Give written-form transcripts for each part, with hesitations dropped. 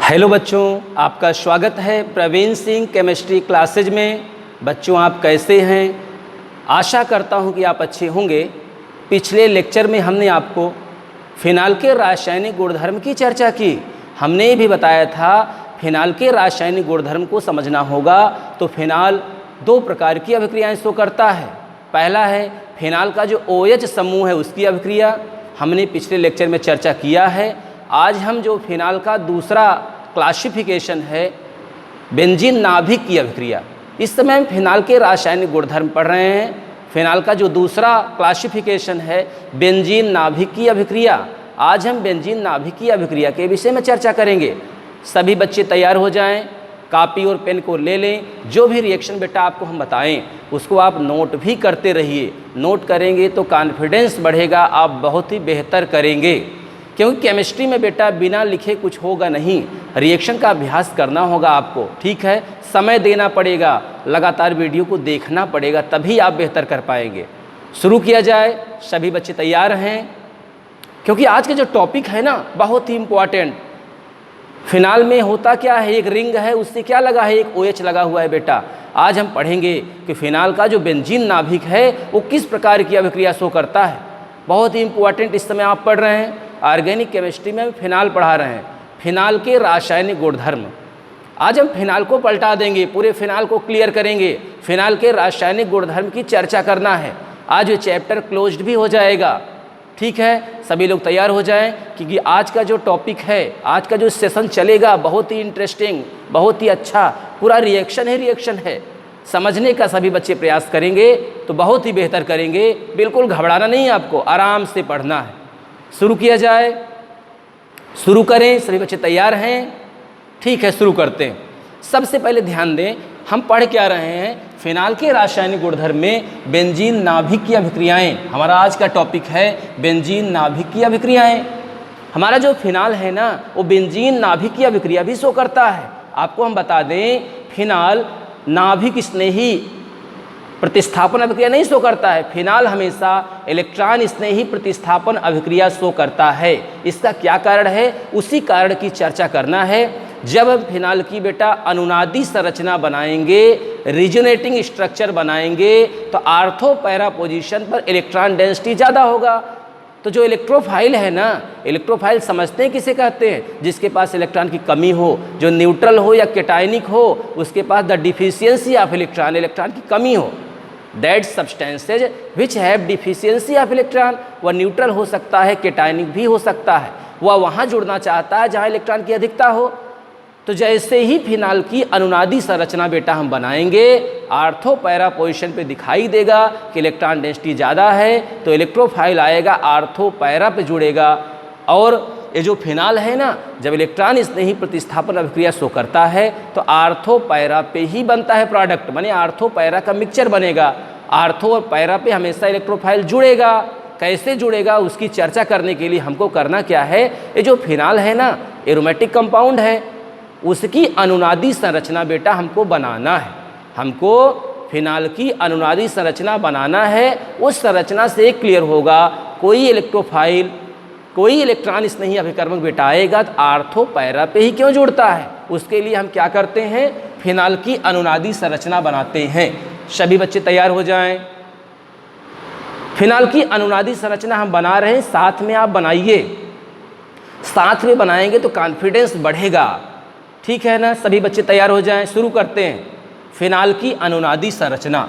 Hello बच्चों, आपका स्वागत है प्रवीण सिंह केमिस्ट्री क्लासेज में। बच्चों आप कैसे हैं? आशा करता हूं कि आप अच्छे होंगे। पिछले लेक्चर में हमने आपको फिनाल के रासायनिक गुणधर्म की चर्चा की। हमने ये भी बताया था फिनाल के रासायनिक गुणधर्म को समझना होगा तो फिनाल दो प्रकार की अभिक्रियाएं शो करता है। पहला है फिनाल का जो OH समूह है उसकी अभिक्रिया, हमने पिछले लेक्चर में चर्चा किया है। आज हम जो फिनाल का दूसरा क्लासिफिकेशन है बेंजीन नाभिक की अभिक्रिया, इस समय हम फिनाल के रासायनिक गुणधर्म पढ़ रहे हैं। फिनाल का जो दूसरा क्लासिफिकेशन है बेंजीन नाभिक की अभिक्रिया, आज हम बेंजीन नाभिक की अभिक्रिया के विषय में चर्चा करेंगे। सभी बच्चे तैयार हो जाएं, कॉपी और पेन को ले लें। जो भी रिएक्शन बेटा आपको हम बताएं उसको आप नोट भी करते रहिए। नोट करेंगे तो कॉन्फिडेंस बढ़ेगा, आप बहुत ही बेहतर करेंगे। क्योंकि केमिस्ट्री में बेटा बिना लिखे कुछ होगा नहीं, रिएक्शन का अभ्यास करना होगा आपको, ठीक है। समय देना पड़ेगा, लगातार वीडियो को देखना पड़ेगा, तभी आप बेहतर कर पाएंगे। शुरू किया जाए, सभी बच्चे तैयार हैं? क्योंकि आज का जो टॉपिक है ना बहुत ही इम्पॉर्टेंट। फिनाल में होता क्या है, एक रिंग है, उससे क्या लगा है, एक OH लगा हुआ है बेटा। आज हम पढ़ेंगे कि फिनाल का जो बेंजीन नाभिक है वो किस प्रकार की अभिक्रिया शो करता है। बहुत ही इम्पॉर्टेंट इस समय आप पढ़ रहे हैं। ऑर्गेनिक केमिस्ट्री में फिनाल पढ़ा रहे हैं, फिनाल के रासायनिक गुणधर्म। आज हम फिनाल को पलटा देंगे, पूरे फिनाल को क्लियर करेंगे। फिनाल के रासायनिक गुणधर्म की चर्चा करना है। आज ये चैप्टर क्लोज्ड भी हो जाएगा, ठीक है। सभी लोग तैयार हो जाएं, क्योंकि आज का जो टॉपिक है, आज का जो सेशन चलेगा बहुत ही इंटरेस्टिंग, बहुत ही अच्छा, पूरा रिएक्शन है। समझने का सभी बच्चे प्रयास करेंगे तो बहुत ही बेहतर करेंगे। बिल्कुल घबराना नहीं है आपको, आराम से पढ़ना है। शुरू किया जाए, शुरू करें। सभी बच्चे तैयार हैं? ठीक है, शुरू करते हैं। सबसे पहले ध्यान दें, हम पढ़ क्या रहे हैं, फिनाल के रासायनिक गुणधर्म में बेंजीन नाभिक की अभिक्रियाएं। हमारा आज का टॉपिक है बेंजीन नाभिक की अभिक्रियाएं। हमारा जो फिनाल है ना वो बेंजीन नाभिक की अभिक्रिया भी शो करता है। आपको हम बता दें, फिनाल नाभिक स्नेही प्रतिस्थापन अभिक्रिया नहीं शो करता है। फिनाल हमेशा इलेक्ट्रॉन स्नेही प्रतिस्थापन अभिक्रिया शो करता है। इसका क्या कारण है, उसी कारण की चर्चा करना है। जब हम फिनाल की बेटा अनुनादी संरचना बनाएंगे, रिजोनेटिंग स्ट्रक्चर बनाएंगे, तो आर्थो पैरा पोजीशन पर इलेक्ट्रॉन डेंसिटी ज़्यादा होगा। तो जो इलेक्ट्रोफाइल है ना, इलेक्ट्रोफाइल समझते हैं किसे कहते हैं, जिसके पास इलेक्ट्रॉन की कमी हो, जो न्यूट्रल हो या कैटायनिक हो, उसके पास the deficiency of electron, electron की कमी हो। That substances which have deficiency of electron, वह न्यूट्रल हो सकता है, कैटायनिक भी हो सकता है। वह वहाँ जुड़ना चाहता है जहाँ इलेक्ट्रॉन की अधिकता हो। तो जैसे ही फिनाल की अनुनादी संरचना बेटा हम बनाएंगे, आर्थो पैरा पोजीशन पे दिखाई देगा कि इलेक्ट्रॉन डेंसिटी ज़्यादा है, तो इलेक्ट्रोफाइल आएगा, आर्थो पैरा पे जुड़ेगा। और ये जो फिनाल है ना, जब इलेक्ट्रॉन स्नेही प्रतिस्थापन अभिक्रिया शो करता है तो आर्थो पैरा पे ही बनता है प्रोडक्ट, माने आर्थो पैरा का मिक्सचर बनेगा। आर्थो और पैरा पे हमेशा इलेक्ट्रोफाइल जुड़ेगा। कैसे जुड़ेगा उसकी चर्चा करने के लिए हमको करना क्या है, ये जो फिनाल है ना एरोमेटिक कंपाउंड है, उसकी अनुनादी संरचना बेटा हमको बनाना है। हमको फिनाल की अनुनादी संरचना बनाना है। उस संरचना से क्लियर होगा कोई इलेक्ट्रोफाइल, कोई इलेक्ट्रॉन स्नेही अभिकर्मक बेटा आएगा तो आर्थो पैरा पे ही क्यों जुड़ता है। उसके लिए हम क्या करते हैं, फिनाल की अनुनादी संरचना बनाते हैं। सभी बच्चे तैयार हो जाएं। फिनाल की अनुनादी संरचना हम बना रहे हैं, साथ में आप बनाइए। साथ में बनाएंगे तो कॉन्फिडेंस बढ़ेगा, ठीक है ना। सभी बच्चे तैयार हो जाएं, शुरू करते हैं। फिनाल की अनुनादी संरचना,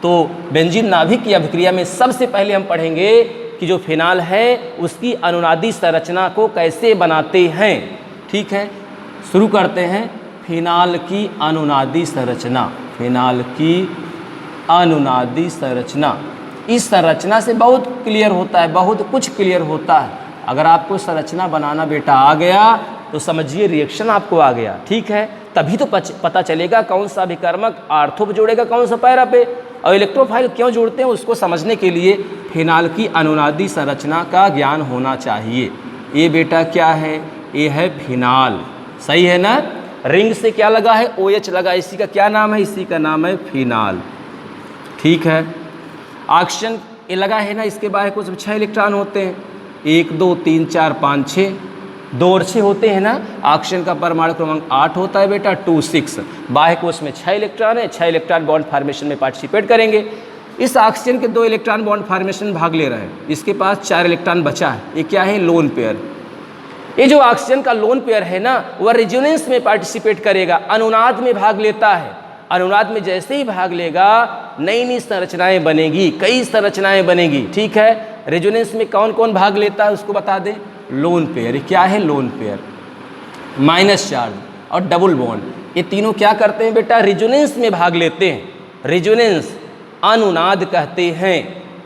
तो बेंजीन नाभिक की अभिक्रिया में सबसे पहले हम पढ़ेंगे कि जो फिनाल है उसकी अनुनादी संरचना को कैसे बनाते हैं, ठीक है। शुरू करते हैं। फिनाल की अनुनादी संरचना, फिनाल की अनुनादी संरचना, इस संरचना से बहुत क्लियर होता है, बहुत कुछ क्लियर होता है। अगर आपको संरचना बनाना बेटा आ गया तो समझिए रिएक्शन आपको आ गया, ठीक है। तभी तो पता चलेगा कौन सा अभिकर्मक आर्थो पे जुड़ेगा, कौन सा पैरा पे, और इलेक्ट्रोफाइल क्यों जुड़ते हैं उसको समझने के लिए फिनाल की अनुनादी संरचना का ज्ञान होना चाहिए। ये बेटा क्या है, ये है फिनाल, सही है ना। रिंग से क्या लगा है, OH लगा, इसी का क्या नाम है, इसी का नाम है फिनाल, ठीक है। ऑक्सीजन ये लगा है ना, इसके बाहर कुछ 6 इलेक्ट्रॉन होते हैं, 1 2 3 4 5 6। 2 और 6 होते हैं ना। ऑक्सीजन का परमाणु क्रमांक 8 होता है बेटा, 2 6। बाह्य कोश में 6 इलेक्ट्रॉन है, 6 इलेक्ट्रॉन बॉन्ड फॉर्मेशन में पार्टिसिपेट करेंगे। इस ऑक्सीजन के 2 इलेक्ट्रॉन बॉन्ड फॉर्मेशन में भाग ले रहे हैं, इसके पास 4 इलेक्ट्रॉन बचा है, ये क्या है, लोन पेयर। ये जो ऑक्सीजन का लोन पेयर है ना, वह रेजोनेंस में पार्टिसिपेट करेगा, अनुनाद में भाग लेता है। अनुनाद में जैसे ही भाग लेगा नई नई संरचनाएं बनेगी, कई संरचनाएं बनेगी, ठीक है। रेजोनेंस में कौन कौन भाग लेता है उसको बता दें, लोन पेयर। क्या है, लोन पेयर, माइनस चार्ज और डबल बॉन्ड, ये तीनों क्या करते हैं बेटा, रेजोनेंस में भाग लेते हैं। रेजोनेंस अनुनाद कहते हैं।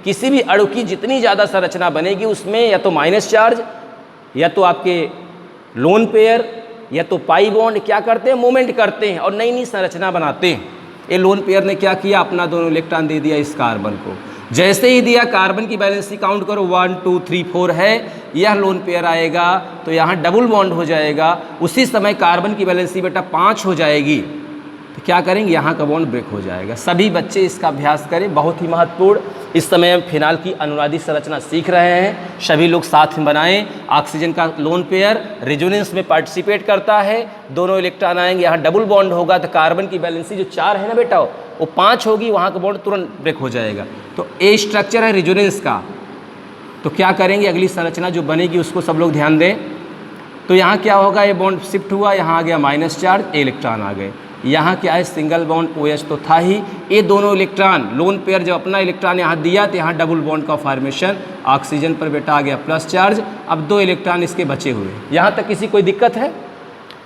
किसी भी अणु की जितनी ज़्यादा संरचना बनेगी उसमें या तो माइनस चार्ज, या तो आपके लोन पेयर, या तो पाई बॉन्ड क्या करते हैं, मूवमेंट करते हैं और नई नई संरचना बनाते हैं। ये लोन पेयर ने क्या किया, अपना दोनों इलेक्ट्रॉन दे दिया इस कार्बन को। जैसे ही दिया, कार्बन की वैलेंसी काउंट करो, 1 2 3 4 है, यह लोन पेयर आएगा तो यहाँ डबल बॉन्ड हो जाएगा। उसी समय कार्बन की वैलेंसी बेटा 5 हो जाएगी, तो क्या करेंगे, यहाँ का बॉन्ड ब्रेक हो जाएगा। सभी बच्चे इसका अभ्यास करें, बहुत ही महत्वपूर्ण। इस समय हम फिनाल की अनुनादी संरचना सीख रहे हैं, सभी लोग साथ में बनाएं। ऑक्सीजन का लोन पेयर रेजोनेंस में पार्टिसिपेट करता है, दोनों इलेक्ट्रॉन आएंगे, यहाँ डबल बॉन्ड होगा तो कार्बन की वैलेंसी जो 4 है ना बेटा, वो 5 होगी, वहाँ का बॉन्ड तुरंत ब्रेक हो जाएगा। तो ए स्ट्रक्चर है रेजोनेंस का। तो क्या करेंगे, अगली संरचना जो बनेगी उसको सब लोग ध्यान दें। तो यहाँ क्या होगा, ये बॉन्ड शिफ्ट हुआ, यहाँ आ गया माइनस चार्ज, इलेक्ट्रॉन आ गए। यहाँ क्या है, सिंगल बॉन्ड OH तो था ही। ये दोनों इलेक्ट्रॉन लोन पेयर जब अपना इलेक्ट्रॉन यहाँ दिया तो यहाँ डबल बॉन्ड का फॉर्मेशन, ऑक्सीजन पर बेटा आ गया प्लस चार्ज। अब 2 इलेक्ट्रॉन इसके बचे हुए, यहाँ तक किसी कोई दिक्कत है।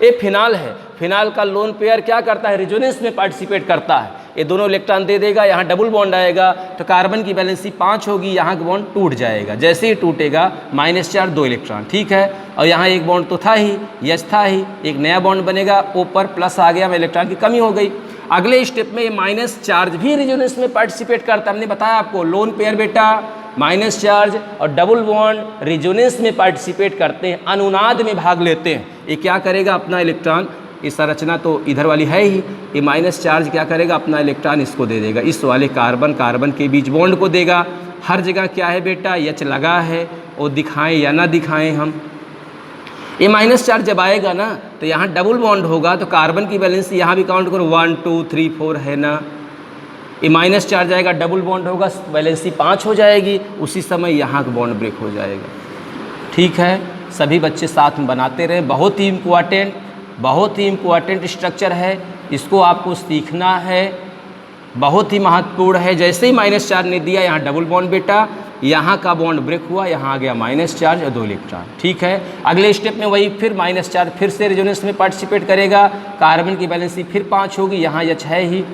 ये फिनाल है, फिनाल का लोन पेयर क्या करता है, रेजोनेंस में पार्टिसिपेट करता है। ये दोनों इलेक्ट्रॉन दे देगा, यहाँ डबल बॉन्ड आएगा तो कार्बन की वैलेंसी 5 होगी, यहाँ का बॉन्ड टूट जाएगा। जैसे ही टूटेगा माइनस चार्ज 2 इलेक्ट्रॉन, ठीक है। और यहाँ एक बॉन्ड तो था ही, यस था ही, एक नया बॉन्ड बनेगा, ऊपर प्लस आ गया, में इलेक्ट्रॉन की कमी हो गई। अगले स्टेप में ये माइनस चार्ज भी रेजोनेंस में पार्टिसिपेट करता है। हमने बताया आपको, लोन पेयर बेटा माइनस चार्ज और डबल बॉन्ड रेजोनेंस में पार्टिसिपेट करते हैं, अनुनाद में भाग लेते हैं। ये क्या करेगा, अपना इलेक्ट्रॉन, ये संरचना तो इधर वाली है ही, ये माइनस चार्ज क्या करेगा, अपना इलेक्ट्रॉन इसको दे देगा, इस वाले कार्बन कार्बन के बीच बॉन्ड को देगा। हर जगह क्या है बेटा, H लगा है, और दिखाएं या ना दिखाएं हम, ये माइनस चार्ज जब आएगा ना तो यहाँ डबल बॉन्ड होगा तो कार्बन की वैलेंसी यहाँ भी काउंट करो, 1 2 3 4 है ना। ये माइनस चार्ज आएगा, डबल बॉन्ड होगा, वैलेंसी 5 हो जाएगी, उसी समय यहाँ का बॉन्ड ब्रेक हो जाएगा, ठीक है। सभी बच्चे साथ में बनाते रहे, बहुत ही इम्पोर्टेंट, बहुत ही इम्पोर्टेंट स्ट्रक्चर है, इसको आपको सीखना है, बहुत ही महत्वपूर्ण है। जैसे ही माइनस चार्ज ने दिया, यहाँ डबल बॉन्ड बेटा, यहाँ का बॉन्ड ब्रेक हुआ, यहाँ आ गया माइनस चार्ज और 2 इलेक्ट्रॉन, ठीक है। अगले स्टेप में वही फिर माइनस चार्ज फिर से रेजोनेंस में पार्टिसिपेट करेगा, कार्बन की वैलेंसी फिर 5 होगी, यहाँ H है ही,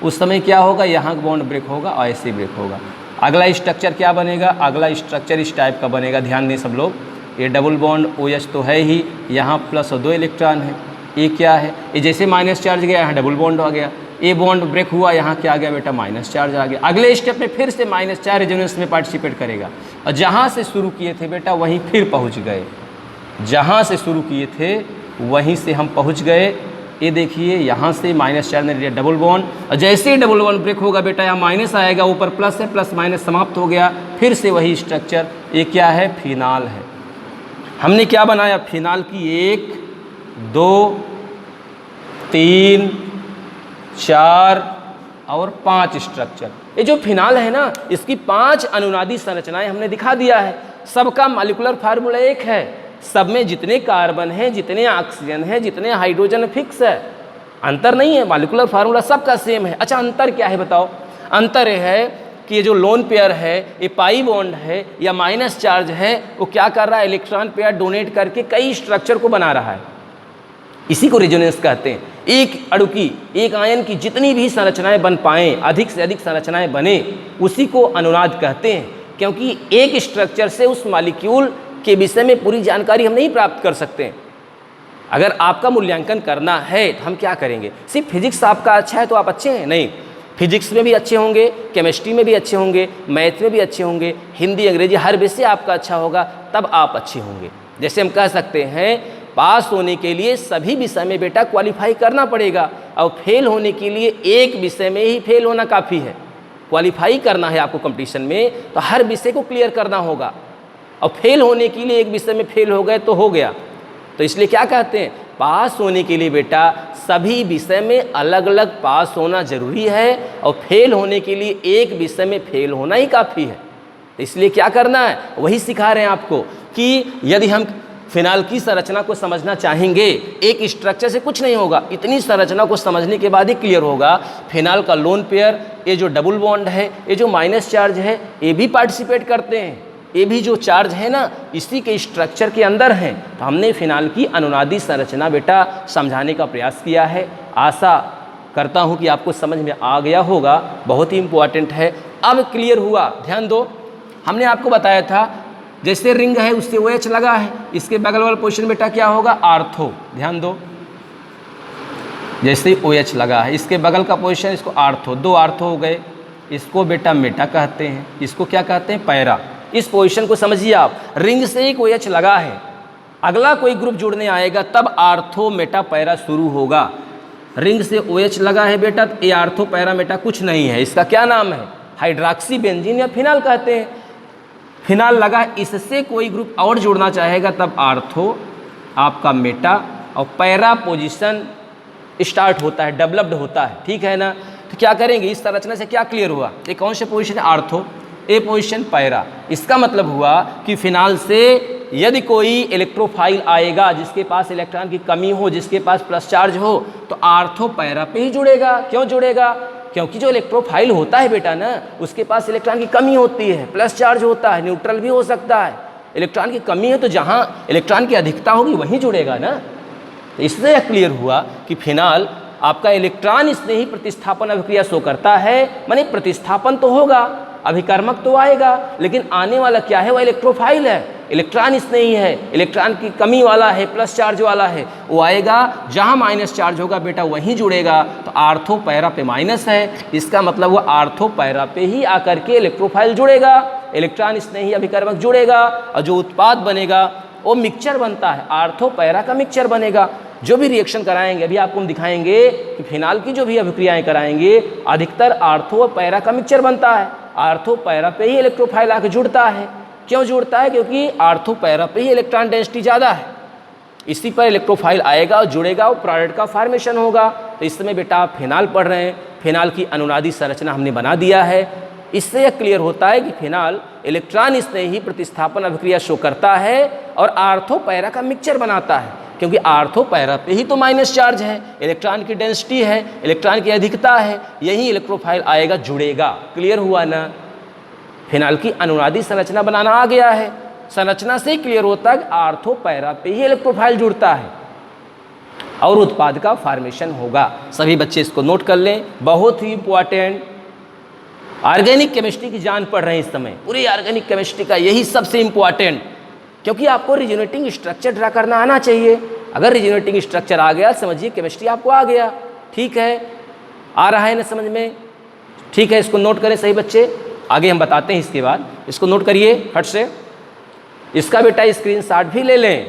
उस समय क्या होगा, यहाँ का बॉन्ड ब्रेक होगा और ऐसे ब्रेक होगा। अगला स्ट्रक्चर क्या बनेगा, अगला स्ट्रक्चर इस टाइप का बनेगा, ध्यान दें सब लोग। ये डबल बॉन्ड OH तो है ही, यहाँ प्लस और 2 इलेक्ट्रॉन है। ये क्या है, ये जैसे माइनस चार्ज गया, यहाँ डबल बॉन्ड आ गया, ये बॉन्ड ब्रेक हुआ, यहाँ क्या आ गया बेटा, माइनस चार्ज आ गया। अगले स्टेप में फिर से माइनस चार्ज रेजोनेंस में पार्टिसिपेट करेगा और जहाँ से शुरू किए थे बेटा वहीं फिर पहुँच गए, जहाँ से शुरू किए थे वहीं से हम पहुँच गए। ये देखिए, यहाँ से माइनस चार्ज ने लिया डबल बॉन्ड, और जैसे ही डबल बॉन्ड ब्रेक होगा बेटा, यहाँ माइनस आएगा, ऊपर प्लस है, प्लस माइनस समाप्त हो गया, फिर से वही स्ट्रक्चर। ये क्या है, फिनाल है। हमने क्या बनाया, फिनाल की 1 2 3 4 और 5 स्ट्रक्चर। ये जो फिनाल है ना, इसकी 5 अनुनादी संरचनाएं हमने दिखा दिया है। सबका मॉलिक्यूलर फार्मूला एक है, सब में जितने कार्बन हैं, जितने ऑक्सीजन हैं, जितने हाइड्रोजन फिक्स है, अंतर नहीं है, मॉलिक्यूलर फार्मूला सबका सेम है। अच्छा, अंतर क्या है बताओ? अंतर यह है कि ये जो लोन पेयर है, ये पाई बॉन्ड है या माइनस चार्ज है, वो क्या कर रहा है, इलेक्ट्रॉन पेयर डोनेट करके कई स्ट्रक्चर को बना रहा है, इसी को रेजोनेंस कहते हैं। एक अणु की, एक आयन की जितनी भी संरचनाएं बन पाएँ, अधिक से अधिक संरचनाएं बने, उसी को अनुनाद कहते हैं। क्योंकि एक स्ट्रक्चर से उस मॉलिक्यूल के विषय में पूरी जानकारी हम नहीं प्राप्त कर सकते। अगर आपका मूल्यांकन करना है तो हम क्या करेंगे, सिर्फ फिजिक्स आपका अच्छा है तो आप अच्छे हैं? नहीं, फिजिक्स में भी अच्छे होंगे, केमिस्ट्री में भी अच्छे होंगे, मैथ में भी अच्छे होंगे, हिंदी अंग्रेजी हर विषय आपका अच्छा होगा, तब आप अच्छे होंगे। जैसे हम कह सकते हैं, पास होने के लिए सभी विषय में बेटा क्वालिफाई करना पड़ेगा, और फेल होने के लिए एक विषय में ही फेल होना काफ़ी है। क्वालिफाई करना है आपको कंपटीशन में तो हर विषय को क्लियर करना होगा, और फेल होने के लिए एक विषय में फेल हो गए तो हो गया, तो इसलिए क्या कहते हैं, पास होने के लिए बेटा सभी विषय में अलग अलग पास होना जरूरी है और फेल होने के लिए एक विषय में फेल होना ही काफ़ी है। इसलिए क्या करना है, वही सिखा रहे हैं आपको कि यदि हम फिनाल की संरचना को समझना चाहेंगे, एक स्ट्रक्चर से कुछ नहीं होगा, इतनी संरचना को समझने के बाद ही क्लियर होगा। फिनाल का लोन पेयर, ये जो डबल बॉन्ड है, ये जो माइनस चार्ज है, ये भी पार्टिसिपेट करते हैं, ये भी जो चार्ज है ना इसी के स्ट्रक्चर के अंदर हैं। तो हमने फिनाल की अनुनादी संरचना बेटा समझाने का प्रयास किया है। आशा करता हूँ कि आपको समझ में आ गया होगा, बहुत ही इम्पोर्टेंट है। अब क्लियर हुआ, ध्यान दो, हमने आपको बताया था जैसे रिंग है उससे OH लगा है, इसके बगल वाला पोजीशन बेटा क्या होगा, आर्थो। ध्यान दो, जैसे OH लगा है इसके बगल का पोजीशन, इसको आर्थो, दो आर्थो हो गए, इसको बेटा मेटा कहते हैं, इसको क्या कहते हैं, पैरा। इस पोजीशन को समझिए आप, रिंग से एक OH लगा है, अगला कोई ग्रुप जुड़ने आएगा तब आर्थो मेटा पैरा शुरू होगा। रिंग से OH लगा है बेटा, ये आर्थो पैरा मेटा कुछ नहीं है, इसका क्या नाम है, हाइड्रॉक्सी बेंजीन या फिनाल कहते हैं। फिनाल लगा, इससे कोई ग्रुप और जुड़ना चाहेगा तब आर्थो आपका मेटा और पैरा पोजीशन स्टार्ट होता है, डेवलप्ड होता है, ठीक है ना। तो क्या करेंगे, इस संरचना से क्या क्लियर हुआ, ये कौन से पोजीशन है, आर्थो, ए पोजीशन पैरा। इसका मतलब हुआ कि फिनाल से यदि कोई इलेक्ट्रोफाइल आएगा जिसके पास इलेक्ट्रॉन की कमी हो, जिसके पास प्लस चार्ज हो, तो आर्थो पैरा पे ही जुड़ेगा। क्यों जुड़ेगा, क्योंकि जो इलेक्ट्रोफाइल होता है बेटा ना उसके पास इलेक्ट्रॉन की कमी होती है, प्लस चार्ज होता है, न्यूट्रल भी हो सकता है। इलेक्ट्रॉन की कमी है तो जहाँ इलेक्ट्रॉन की अधिकता होगी वहीं जुड़ेगा ना। तो इससे यह क्लियर हुआ कि फिनाल आपका इलेक्ट्रॉन स्नेही प्रतिस्थापन अभिक्रिया शो करता है, माने प्रतिस्थापन तो होगा, अभिकर्मक तो आएगा, लेकिन आने वाला क्या है, वह इलेक्ट्रोफाइल है, इलेक्ट्रॉन स्नेही है, इलेक्ट्रॉन की कमी वाला है, प्लस चार्ज वाला है, वो आएगा जहां माइनस चार्ज होगा बेटा वहीं जुड़ेगा। तो आर्थो पैरा पे माइनस है, इसका मतलब वो आर्थो पैरा पे ही आकर के इलेक्ट्रोफाइल जुड़ेगा, इलेक्ट्रॉन स्नेही अभिकर्मक जुड़ेगा और जो उत्पाद बनेगा वो मिक्सचर बनता है, आर्थो पैरा का मिक्सचर बनेगा। जो भी रिएक्शन कराएंगे अभी आपको हम दिखाएंगे कि फिनाल की जो भी अभिक्रियाएं कराएंगे अधिकतर आर्थो और पैरा का मिक्सचर बनता है, आर्थो पैरा पे ही इलेक्ट्रोफाइल आके जुड़ता है। क्यों जुड़ता है, क्योंकि आर्थो पैरा पे ही इलेक्ट्रॉन डेंसिटी ज़्यादा है, इसी पर इलेक्ट्रोफाइल आएगा और जुड़ेगा और प्रोडक्ट का फॉर्मेशन होगा। तो इस समय बेटा आप फिनाल पढ़ रहे हैं, फिनाल की अनुनादी संरचना हमने बना दिया है। इससे यह क्लियर होता है कि फिनाल इलेक्ट्रॉन स्नेही प्रतिस्थापन अभिक्रिया शो करता है और आर्थो पैरा का मिक्सचर बनाता है, क्योंकि आर्थो पैरा पे ही तो माइनस चार्ज है, इलेक्ट्रॉन की डेंसिटी है, इलेक्ट्रॉन की अधिकता है, यही इलेक्ट्रोफाइल आएगा, जुड़ेगा। क्लियर हुआ ना, फिनाल की अनुनादी संरचना बनाना आ गया है। संरचना से क्लियर होता है कि आर्थो पैरा पे ही इलेक्ट्रोफाइल जुड़ता है और उत्पाद का फॉर्मेशन होगा। सभी बच्चे इसको नोट कर लें, बहुत ही इंपॉर्टेंट। ऑर्गेनिक केमिस्ट्री की जान पढ़ रहे हैं इस समय, पूरी ऑर्गेनिक केमिस्ट्री का यही सबसे इंपॉर्टेंट, क्योंकि आपको रिजोनेटिंग स्ट्रक्चर ड्रा करना आना चाहिए। अगर रिजोनेटिंग स्ट्रक्चर आ गया समझिए केमिस्ट्री आपको आ गया। ठीक है, आ रहा है ना समझ में, ठीक है, इसको नोट करें सही बच्चे, आगे हम बताते हैं इसके बाद। इसको नोट करिए फट से, इसका बेटा स्क्रीनशॉट भी ले लें,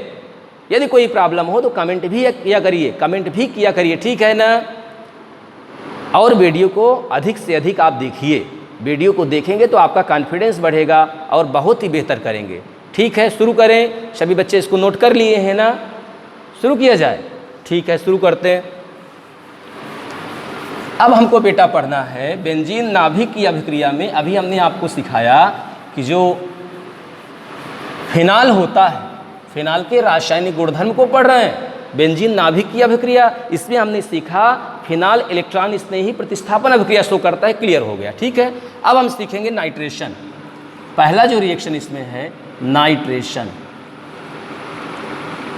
यदि कोई प्रॉब्लम हो तो कमेंट भी किया करिए, कमेंट भी किया करिए, ठीक है ना। और वीडियो को अधिक से अधिक आप देखिए, वीडियो को देखेंगे तो आपका कॉन्फिडेंस बढ़ेगा और बहुत ही बेहतर करेंगे। ठीक है, शुरू करें। सभी बच्चे इसको नोट कर लिए हैं ना, शुरू किया जाए। ठीक है, शुरू करते हैं। अब हमको बेटा पढ़ना है बेंजीन नाभिक की अभिक्रिया में। अभी हमने आपको सिखाया कि जो फिनाल होता है, फिनाल के रासायनिक गुणधर्म को पढ़ रहे हैं, बेंजीन नाभिक की अभिक्रिया, इसमें हमने सीखा फिनाल इलेक्ट्रॉन स्नेही प्रतिस्थापन अभिक्रिया शो करता है, क्लियर हो गया। ठीक है, अब हम सीखेंगे नाइट्रेशन। पहला जो रिएक्शन इसमें है नाइट्रेशन,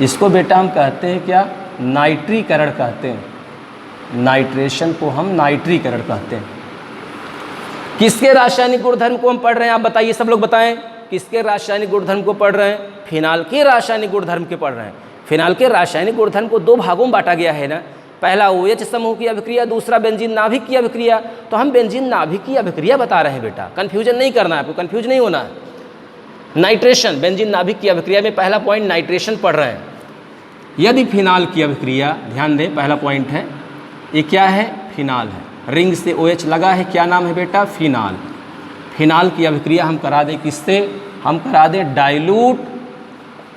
इसको बेटा हम कहते हैं क्या, नाइट्रीकरण कहते हैं। नाइट्रेशन को हम नाइट्रीकरण कहते हैं। किसके रासायनिक गुणधर्म को हम पढ़ रहे हैं, आप बताइए, सब लोग बताएं, किसके रासायनिक गुणधर्म को पढ़ रहे हैं, फिनाल के रासायनिक गुणधर्म के पढ़ रहे हैं। फिनाल के रासायनिक गुणधर्म को दो भागों में बांटा गया है ना, पहला OH समूह की अभिक्रिया, दूसरा बेंजीन नाभिक की अभिक्रिया। तो हम बेंजीन नाभिक की अभिक्रिया बता रहे हैं बेटा, कन्फ्यूजन नहीं करना है आपको, कन्फ्यूज नहीं होना है। नाइट्रेशन, बेंजीन नाभिक की अभिक्रिया में पहला पॉइंट नाइट्रेशन पढ़ रहे हैं। यदि फिनाल की अभिक्रिया, ध्यान दें, पहला पॉइंट है, ये क्या है, फिनाल है, रिंग से OH लगा है, क्या नाम है बेटा, फिनाल। फिनाल की अभिक्रिया हम करा दें किससे, हम करा दें डाइल्यूट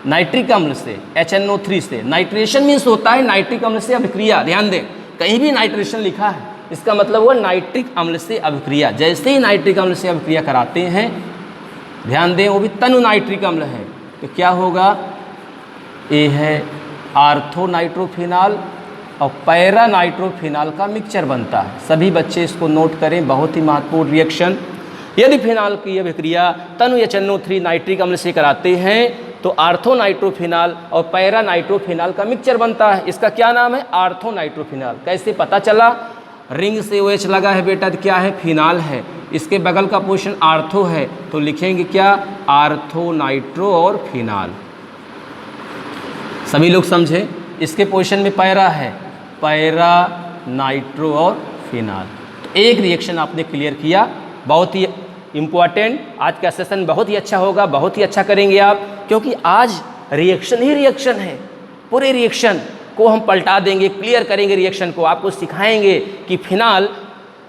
नाइट्रिक अम्ल से HNO3 से। नाइट्रेशन मीन्स होता है नाइट्रिक अम्ल से अभिक्रिया। ध्यान दें, कहीं भी नाइट्रेशन लिखा है इसका मतलब हुआ नाइट्रिक अम्ल से अभिक्रिया। जैसे ही नाइट्रिक अम्ल से अभिक्रिया कराते हैं, ध्यान दें वो भी तनु नाइट्रिक अम्ल है, तो क्या होगा, ये है आर्थो नाइट्रोफिनाल और पैरा नाइट्रोफिनाल का मिक्सचर बनता है। सभी बच्चे इसको नोट करें, बहुत ही महत्वपूर्ण रिएक्शन। यदि फिनाल की अभिक्रिया तनु HNO3 नाइट्रिक अम्ल से कराते हैं तो आर्थो नाइट्रोफिनाल और पैरा नाइट्रोफिनाल का मिक्सचर बनता है। इसका क्या नाम है, आर्थो नाइट्रोफिनाल। कैसे पता चला, रिंग से OH लगा है बेटा, तो क्या है, फिनाल है। इसके बगल का पोर्शन आर्थो है तो लिखेंगे क्या, आर्थो नाइट्रो और फिनाल। सभी लोग समझे। इसके पोर्शन में पैरा है, पैरा नाइट्रो और फिनाल। तो एक रिएक्शन आपने क्लियर किया, बहुत ही इम्पॉर्टेंट। आज का सेशन बहुत ही अच्छा होगा, बहुत ही अच्छा करेंगे आप, क्योंकि आज रिएक्शन ही रिएक्शन है। पूरे रिएक्शन को हम पलटा देंगे, क्लियर करेंगे रिएक्शन को, आपको सिखाएंगे कि फिनाल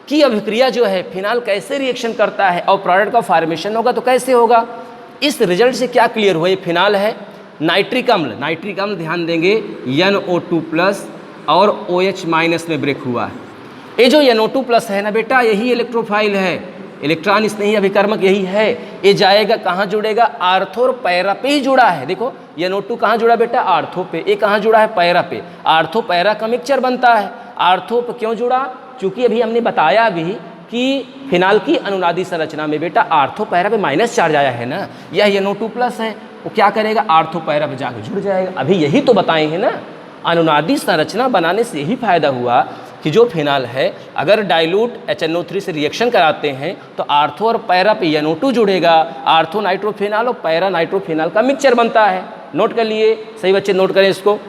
की अभिक्रिया जो है, फिनाल कैसे रिएक्शन करता है और प्रोडक्ट का फॉर्मेशन होगा तो कैसे होगा। इस रिजल्ट से क्या क्लियर हुआ, ये फिनाल है नाइट्रिक अम्ल। नाइट्रिक अम्ल ध्यान देंगे NO2+ और OH- में ब्रेक हुआ है। ये जो NO2+ है ना बेटा, यही इलेक्ट्रोफाइल है, इलेक्ट्रॉन स्नेही अभिकर्मक यही है। ये जाएगा कहाँ जुड़ेगा, आर्थो और पैरा पे ही जुड़ा है। देखो NO2 कहाँ जुड़ा बेटा, आर्थो पे। ये कहाँ जुड़ा है, पैरा पे। आर्थो पैरा का मिक्सचर बनता है। आर्थो पे क्यों जुड़ा, चूँकि अभी हमने बताया भी कि फिनाल की अनुनादी संरचना में बेटा आर्थो पैरा पे माइनस चार्ज आया है ना, यह NO2+ है, वो क्या करेगा, आर्थो पैरा पे जाकर जुड़ जाएगा। अभी यही तो बताए हैं ना, अनुनादी संरचना बनाने से यही फायदा हुआ कि जो फिनाल है अगर डाइल्यूट HNO3 से रिएक्शन कराते हैं तो आर्थो और पैरा पे NO2 जुड़ेगा, आर्थो नाइट्रोफिनाल और पैरा नाइट्रोफिनाल का मिक्सचर बनता है। नोट कर लिए, सही बच्चे नोट करें इसको,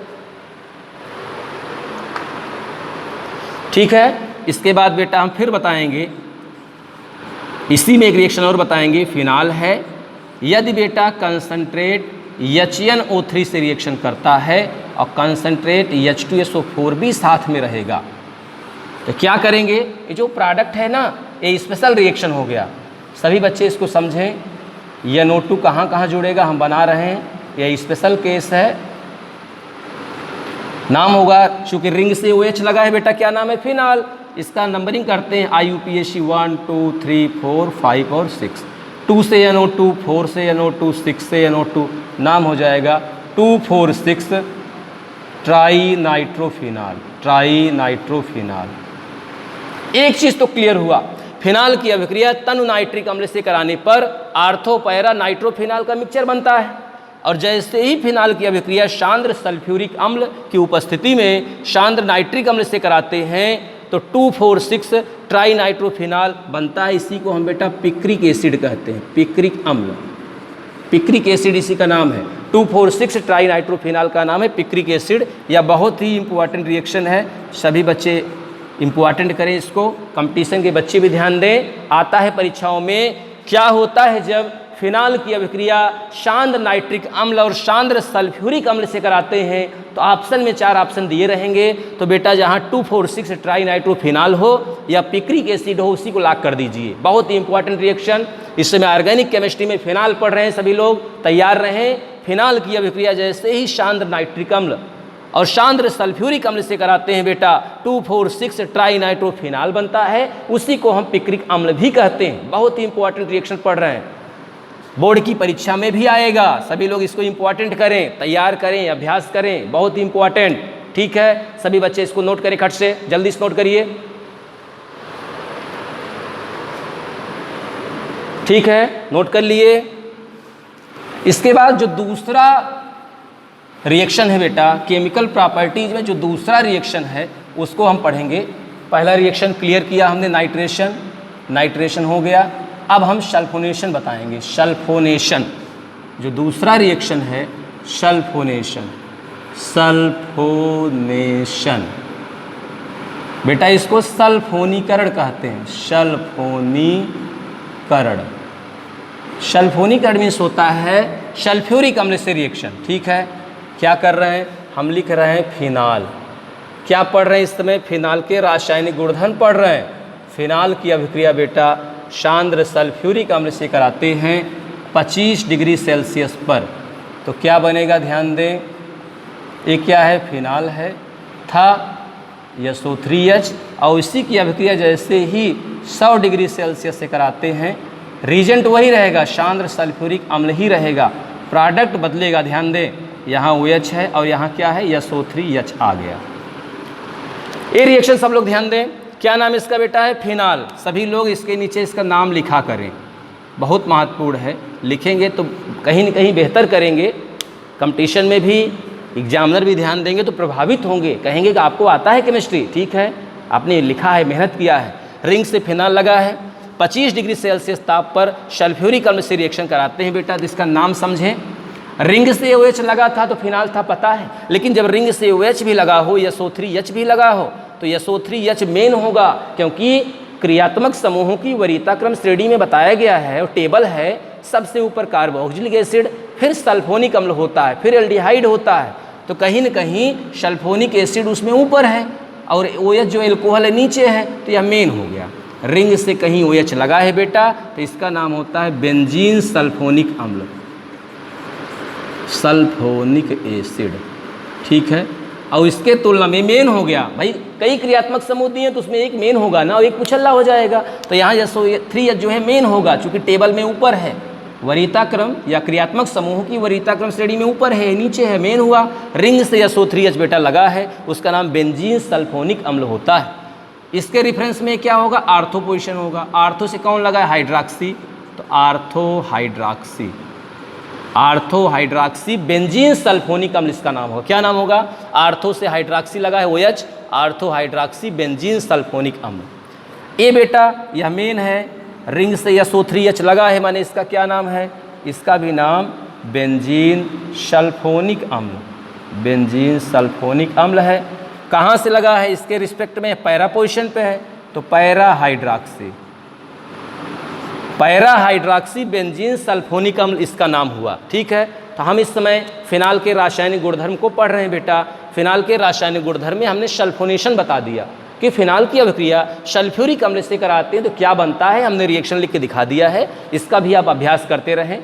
ठीक है। इसके बाद बेटा हम फिर बताएंगे, इसी में एक रिएक्शन और बताएंगे, फिनाल है। यदि बेटा कंसंट्रेट HNO3 से रिएक्शन करता है और कंसंट्रेट H2SO4 भी साथ में रहेगा तो क्या करेंगे, ये जो प्रोडक्ट है ना, ये स्पेशल रिएक्शन हो गया। सभी बच्चे इसको समझें। NO2 कहाँ कहाँ जुड़ेगा हम बना रहे हैं, यह स्पेशल केस है। नाम होगा, चूँकि रिंग से OH लगा है बेटा, क्या नाम है, फिनाल। इसका नंबरिंग करते हैं IUPAC 1 2 3 4 5 और 6। 2 से NO2, 4 से NO2, 6 से NO2, नाम हो जाएगा 2,4,6 ट्राई नाइट्रोफिनाल। Try nitrophenol. एक चीज़ तो क्लियर हुआ, फिनाल की अभिक्रिया तनु नाइट्रिक अम्ल से कराने पर आर्थो पैरा नाइट्रोफिनाल का मिक्सचर बनता है। और जैसे ही फिनाल की अभिक्रिया शांद्र सल्फ्यूरिक अम्ल की उपस्थिति में शांद्र नाइट्रिक अम्ल से कराते हैं तो 2,4,6 ट्राई नाइट्रोफिनाल बनता है। इसी को हम बेटा पिक्रिक एसिड कहते हैं, पिक्रिक अम्ल। पिक्रिक एसिड इसी का नाम है। 2,4,6 ट्राई नाइट्रोफिनाल का नाम है पिक्रिक एसिड। यह बहुत ही इंपॉर्टेंट रिएक्शन है, सभी बच्चे इंपॉर्टेंट करें इसको, कंपटीशन के बच्चे भी ध्यान दें। आता है परीक्षाओं में, क्या होता है जब फिनाल की अभिक्रिया शांद्र नाइट्रिक अम्ल और शांद्र सल्फ्यूरिक अम्ल से कराते हैं तो ऑप्शन में 4 ऑप्शन दिए रहेंगे। तो बेटा जहाँ 2,4,6 ट्राई नाइट्रोफिनाल हो या पिक्रिक एसिड हो उसी को लॉक कर दीजिए। बहुत ही इंपॉर्टेंट रिएक्शन। इस समय ऑर्गेनिक केमिस्ट्री में फिनाल पढ़ रहे हैं सभी लोग, तैयार रहें। फिनाल की अभिक्रिया जैसे ही शांद्र नाइट्रिक अम्ल और शांद्र सल्फ्यूरिक अम्ल से कराते हैं बेटा 2,4,6 ट्राई नाइट्रोफिनाल बनता है, उसी को हम पिक्रिक अम्ल भी कहते हैं। बहुत ही इंपॉर्टेंट रिएक्शन पढ़ रहे हैं, बोर्ड की परीक्षा में भी आएगा। सभी लोग इसको इंपॉर्टेंट करें, तैयार करें, अभ्यास करें, बहुत ही इंपॉर्टेंट, ठीक है। सभी बच्चे इसको नोट करें खट से, जल्दी से नोट करिए, ठीक है, नोट कर लिए। इसके बाद जो दूसरा रिएक्शन है बेटा, केमिकल प्रॉपर्टीज में जो दूसरा रिएक्शन है उसको हम पढ़ेंगे। पहला रिएक्शन क्लियर किया हमने, नाइट्रेशन, नाइट्रेशन हो गया। अब हम सल्फोनेशन बताएंगे। सल्फोनेशन, जो दूसरा रिएक्शन है सल्फोनेशन। सल्फोनेशन बेटा इसको सल्फोनीकरण कहते हैं, सल्फोनीकरण। सल्फोनीकरण मीन्स होता है सल्फ्यूरिक अम्ल से रिएक्शन, ठीक है। क्या कर रहे हैं हम, लिख रहे हैं फिनाल। क्या पढ़ रहे हैं इस समय, फिनाल के रासायनिक गुणधर्म पढ़ रहे हैं। फिनाल की अभिक्रिया बेटा शांद्र सल्फ्यूरिक अम्ल से कराते हैं 25 डिग्री सेल्सियस पर। तो क्या बनेगा, ध्यान दें, ये क्या है, फिनाल है, था SO3H, और इसी की अभिक्रिया जैसे ही 100 डिग्री सेल्सियस से कराते हैं, रीजेंट वही रहेगा, सांद्र सल्फ्यूरिक अम्ल ही रहेगा, प्रोडक्ट बदलेगा। ध्यान दें, यहाँ OH है और यहाँ क्या है, SO3H आ गया। ये रिएक्शन सब लोग ध्यान दें, क्या नाम इसका बेटा है, फिनाल। सभी लोग इसके नीचे इसका नाम लिखा करें, बहुत महत्वपूर्ण है, लिखेंगे तो कहीं न कहीं बेहतर करेंगे, कंपटीशन में भी एग्जामिनर भी ध्यान देंगे तो प्रभावित होंगे, कहेंगे कि आपको आता है केमिस्ट्री, ठीक है, आपने लिखा है, मेहनत किया है। रिंग से फिनाल लगा है, 25 डिग्री सेल्सियस ताप पर सल्फ्यूरिक अम्ल से रिएक्शन कराते हैं बेटा, तो इसका नाम समझें। रिंग से OH लगा था तो फिनाल था, पता है, लेकिन जब रिंग से OH भी लगा हो, SO3H भी लगा हो, तो SO3H मेन होगा, क्योंकि क्रियात्मक समूहों की वरीयता क्रम श्रेणी में बताया गया है और टेबल है, सबसे ऊपर कार्बोक्सिलिक एसिड, फिर सल्फोनिक अम्ल होता है, फिर एल्डिहाइड होता है, तो कहीं न कहीं सल्फोनिक एसिड उसमें ऊपर है और OH जो एल्कोहल है नीचे है, तो यह मेन हो गया। रिंग से कहीं OH लगा है बेटा, तो इसका नाम होता है बेंजीन सल्फोनिक अम्ल, सल्फोनिक एसिड, ठीक है। और इसके तुलना में मेन हो गया, भाई कई क्रियात्मक समूह दिए तो उसमें एक मेन होगा ना, और एक पुछल्ला हो जाएगा, तो यहाँ SO3H जो है मेन होगा, चूँकि टेबल में ऊपर है, वरीयता क्रम या क्रियात्मक समूह की वरीयता क्रम श्रेणी में ऊपर है, नीचे है, मेन हुआ। रिंग से SO3H बेटा लगा है, उसका नाम बेंजीन सल्फोनिक अम्ल होता है। इसके रेफरेंस में क्या होगा, आर्थो पोजिशन होगा। आर्थो से कौन लगा है, हाइड्रॉक्सी, तो आर्थो हाइड्रॉक्सी बेंजीन सल्फोनिक अम्ल इसका नाम होगा। क्या नाम होगा, आर्थो से हाइड्रॉक्सी लगा है OH, ortho hydroxy benzene sulphonic अम्ल। ये बेटा यह मेन है, रिंग से SO3H लगा है, माने इसका क्या नाम है, इसका भी नाम बेंजीन सल्फोनिक अम्ल, बेंजीन सल्फोनिक अम्ल है। कहाँ से लगा है, इसके रिस्पेक्ट में पैरा पोजिशन पे है, तो पैरा हाइड्रॉक्सी बेंजीन सल्फोनिक अम्ल इसका नाम हुआ, ठीक है। तो हम इस समय फिनाल के रासायनिक गुणधर्म को पढ़ रहे हैं बेटा। फिनाल के रासायनिक गुणधर्म में हमने सल्फोनेशन बता दिया कि फिनाल की अभिक्रिया सल्फ्यूरिक अम्ल से कराते हैं तो क्या बनता है, हमने रिएक्शन लिख के दिखा दिया है, इसका भी आप अभ्यास करते रहें।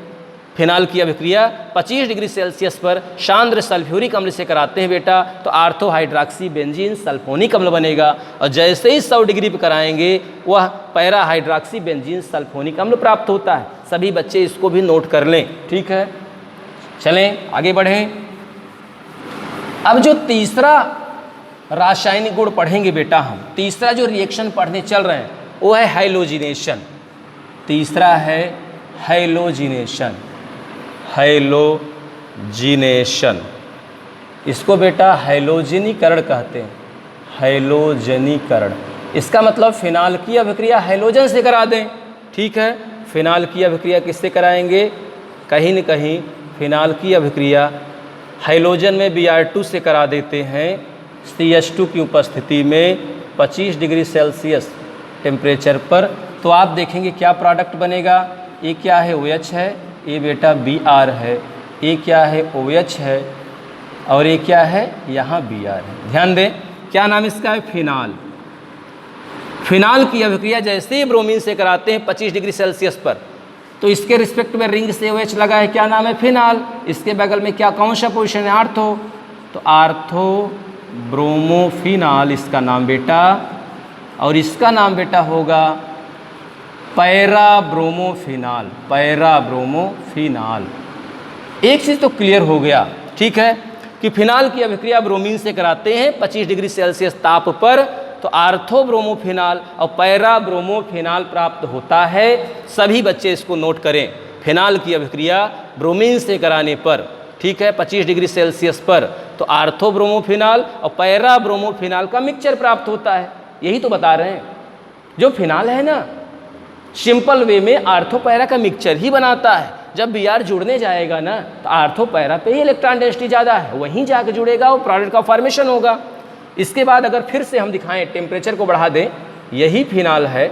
फिनाल की अभिक्रिया 25 डिग्री सेल्सियस पर सांद्र सल्फ्यूरिक अम्ल से कराते हैं बेटा, तो आर्थो हाइड्रॉक्सी बेंजीन सल्फोनिक अम्ल बनेगा, और जैसे ही 100 डिग्री पर कराएंगे वह पैरा हाइड्रॉक्सी बेंजीन सल्फोनिक अम्ल प्राप्त होता है। सभी बच्चे इसको भी नोट कर लें, ठीक है। चलें आगे बढ़ें। अब जो तीसरा रासायनिक गुण पढ़ेंगे बेटा, हम तीसरा जो रिएक्शन पढ़ने चल रहे हैं वो है हैलोजिनेशन। तीसरा है हैलोजिनेशन, हैलोजिनेशन, इसको बेटा हैलोजनीकरण कहते हैं, हैलोजनीकरण। इसका मतलब फिनाल की अभिक्रिया हैलोजन से करा दें, ठीक है। फिनाल की अभिक्रिया किससे कराएंगे, कहीं न कहीं फिनाल की अभिक्रिया हैलोजन में Br2 से करा देते हैं, CH2 की उपस्थिति में 25 डिग्री सेल्सियस टेम्परेचर पर। तो आप देखेंगे क्या प्रोडक्ट बनेगा, ये क्या है, OH है, ये बेटा Br है, ये क्या है, OH है, और ये क्या है, यहाँ Br है। ध्यान दें, क्या नाम इसका है, फिनाल। फिनाल की अभिक्रिया जैसे ही ब्रोमीन से कराते हैं 25 डिग्री सेल्सियस पर, तो इसके रिस्पेक्ट में रिंग से OH लगा है, क्या नाम है, फिनाल। इसके बगल में क्या, कौन सा पोजिशन है, आर्थो, तो आर्थो ब्रोमोफिनाल इसका नाम बेटा, और इसका नाम बेटा होगा पैरा ब्रोमोफिनाल, पैरा ब्रोमोफिनाल। एक चीज़ तो क्लियर हो गया, ठीक है, कि फिनाल की अभिक्रिया ब्रोमीन से कराते हैं 25 डिग्री सेल्सियस ताप पर, तो आर्थो ब्रोमोफिनाल और पैरा ब्रोमोफिनाल प्राप्त होता है। सभी बच्चे इसको नोट करें, फिनाल की अभिक्रिया ब्रोमीन से कराने पर, ठीक है, 25 डिग्री सेल्सियस पर, तो आर्थो ब्रोमोफिनाल और पैरा ब्रोमोफिनाल का मिक्सचर प्राप्त होता है। यही तो बता रहे हैं, जो फिनाल है ना, सिंपल वे में आर्थो पैरा का मिक्सचर ही बनाता है। जब Br जुड़ने जाएगा ना, तो आर्थो पैरा पे ही इलेक्ट्रॉन डेंसिटी ज़्यादा है, वहीं जाके जुड़ेगा, वो प्रोडक्ट का फॉर्मेशन होगा। इसके बाद अगर फिर से हम दिखाएं, टेम्परेचर को बढ़ा दें, यही फिनाल है,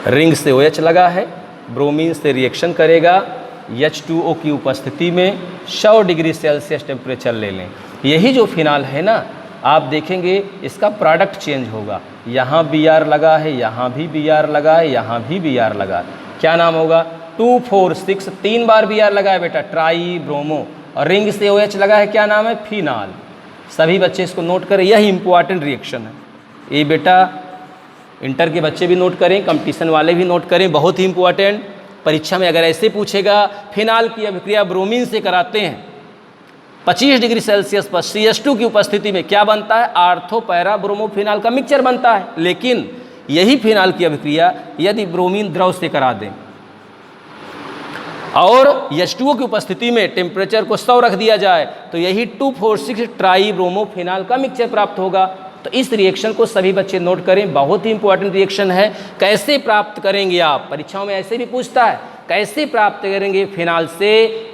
रिंग से OH लगा है, ब्रोमीन से रिएक्शन करेगा, H2O की उपस्थिति में 100 डिग्री सेल्सियस टेम्परेचर ले लें। यही जो फिनाल है ना, आप देखेंगे इसका प्रोडक्ट चेंज होगा, यहाँ Br लगा है, यहाँ भी Br लगा है, यहाँ भी Br लगा है। क्या नाम होगा, 2,4,6 3 बार Br लगा है बेटा, ट्राई ब्रोमो, और रिंग से OH लगा है, क्या नाम है, फिनाल। सभी बच्चे इसको नोट करें, यही इंपॉर्टेंट रिएक्शन है। ये बेटा इंटर के बच्चे भी नोट करें, कंपटीशन वाले भी नोट करें, बहुत ही इंपॉर्टेंट। परीक्षा में अगर ऐसे पूछेगा, फिनाल की अभिक्रिया ब्रोमीन से कराते हैं 25 डिग्री सेल्सियस पर CH2 की उपस्थिति में, क्या बनता है, आर्थो पैरा ब्रोमोफिनाल का मिक्सचर बनता है। लेकिन यही फिनाल की अभिक्रिया यदि ब्रोमीन द्रव से करा दें और H2O की उपस्थिति में टेम्परेचर को 100 रख दिया जाए, तो यही 2,4,6 ट्राई ब्रोमोफिनाल का मिक्सचर प्राप्त होगा। तो इस रिएक्शन को सभी बच्चे नोट करें, बहुत ही इंपॉर्टेंट रिएक्शन है। कैसे प्राप्त करेंगे आप, परीक्षाओं में ऐसे भी पूछता है, कैसे प्राप्त करेंगे फिनाल से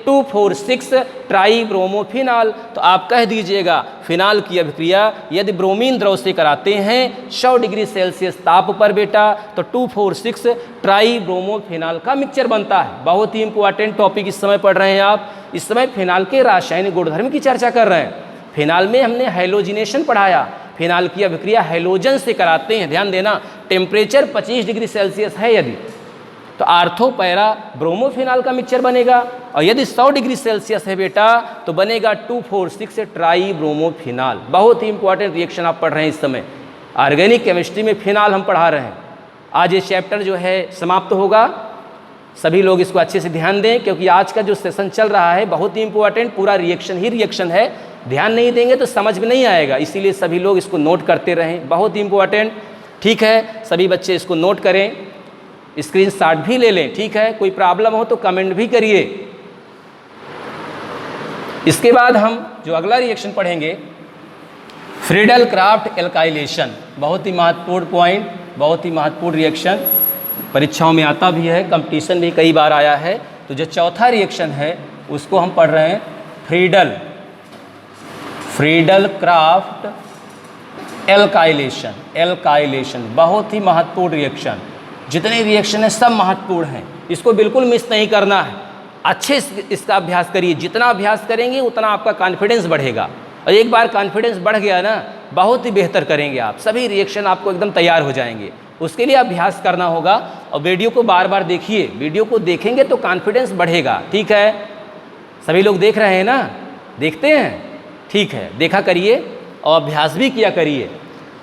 2,4,6 ट्राई ब्रोमोफिनाल। तो आप कह दीजिएगा, फिनाल की अभिक्रिया यदि ब्रोमीन द्रव से कराते हैं 100 डिग्री सेल्सियस ताप पर बेटा, तो 2,4,6 ट्राई ब्रोमोफिनाल का मिक्सचर बनता है। बहुत ही इंपॉर्टेंट टॉपिक इस समय पढ़ रहे हैं आप। इस समय फिनाल के रासायनिक गुणधर्म की चर्चा कर रहे हैं। फिनाल में हमने हैलोजिनेशन पढ़ाया, फिनाल की अभिक्रिया हैलोजन से कराते हैं। ध्यान देना, टेम्परेचर 25 डिग्री सेल्सियस है यदि, तो आर्थो पैरा ब्रोमोफिनाल का मिक्सचर बनेगा, और यदि 100 डिग्री सेल्सियस है बेटा तो बनेगा 2,4,6 ट्राई ब्रोमोफिनाल। बहुत ही इंपॉर्टेंट रिएक्शन आप पढ़ रहे हैं इस समय। ऑर्गेनिक केमिस्ट्री में फिनाल हम पढ़ा रहे हैं। आज ये चैप्टर जो है समाप्त होगा, सभी लोग इसको अच्छे से ध्यान दें, क्योंकि आज का जो सेशन चल रहा है बहुत ही इंपॉर्टेंट, पूरा रिएक्शन ही रिएक्शन है। ध्यान नहीं देंगे तो समझ में नहीं आएगा, इसीलिए सभी लोग इसको नोट करते रहें, बहुत ही इंपॉर्टेंट। ठीक है, सभी बच्चे इसको नोट करें, स्क्रीनशॉट भी ले लें। ठीक है, कोई प्रॉब्लम हो तो कमेंट भी करिए। इसके बाद हम जो अगला रिएक्शन पढ़ेंगे, फ्रीडल क्राफ्ट एल्काइलेशन। बहुत ही महत्वपूर्ण पॉइंट, बहुत ही महत्वपूर्ण रिएक्शन, परीक्षाओं में आता भी है, कंपटीशन में कई बार आया है। तो जो चौथा रिएक्शन है उसको हम पढ़ रहे हैं फ्रीडल क्राफ्ट एल्काइलेशन। एल्काइलेशन बहुत ही महत्वपूर्ण रिएक्शन, जितने रिएक्शन है सब महत्वपूर्ण हैं, इसको बिल्कुल मिस नहीं करना है। अच्छे से इसका अभ्यास करिए, जितना अभ्यास करेंगे उतना आपका कॉन्फिडेंस बढ़ेगा, और एक बार कॉन्फिडेंस बढ़ गया ना, बहुत ही बेहतर करेंगे आप, सभी रिएक्शन आपको एकदम तैयार हो जाएंगे। उसके लिए अभ्यास करना होगा, और वीडियो को बार बार देखिए, वीडियो को देखेंगे तो कॉन्फिडेंस बढ़ेगा। ठीक है, सभी लोग देख रहे हैं ना, देखते हैं, ठीक है, देखा करिए और अभ्यास भी किया करिए।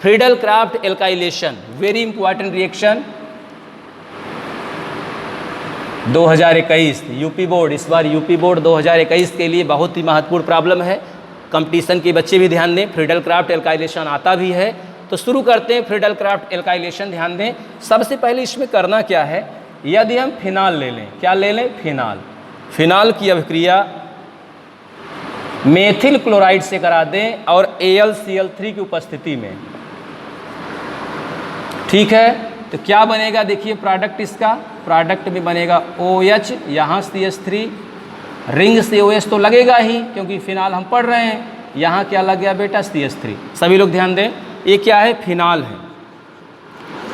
Friedel craft alkylation very important reaction. 2021 UP board, इस बार यूपी बोर्ड 2021 के लिए बहुत ही महत्वपूर्ण प्रॉब्लम है। कंपटीशन के बच्चे भी ध्यान दें, फ्रीडल क्राफ्ट एल्काइलेशन आता भी है। तो शुरू करते हैं फ्रीडल क्राफ्ट एल्काइलेशन। ध्यान दें, सबसे पहले इसमें करना क्या है, यदि हम फिनाल ले लें, क्या ले लें, फिनाल, फिनाल की अभिक्रिया मेथिल क्लोराइड से करा दें और AlCl3 की उपस्थिति में। ठीक है, तो क्या बनेगा, देखिए प्रोडक्ट, इसका प्रोडक्ट में बनेगा OH, यहाँ CH3, रिंग से OH तो लगेगा ही क्योंकि फिनाल हम पढ़ रहे हैं, यहाँ क्या लग गया बेटा, CH3। सभी लोग ध्यान दें, ये क्या है, फिनाल है।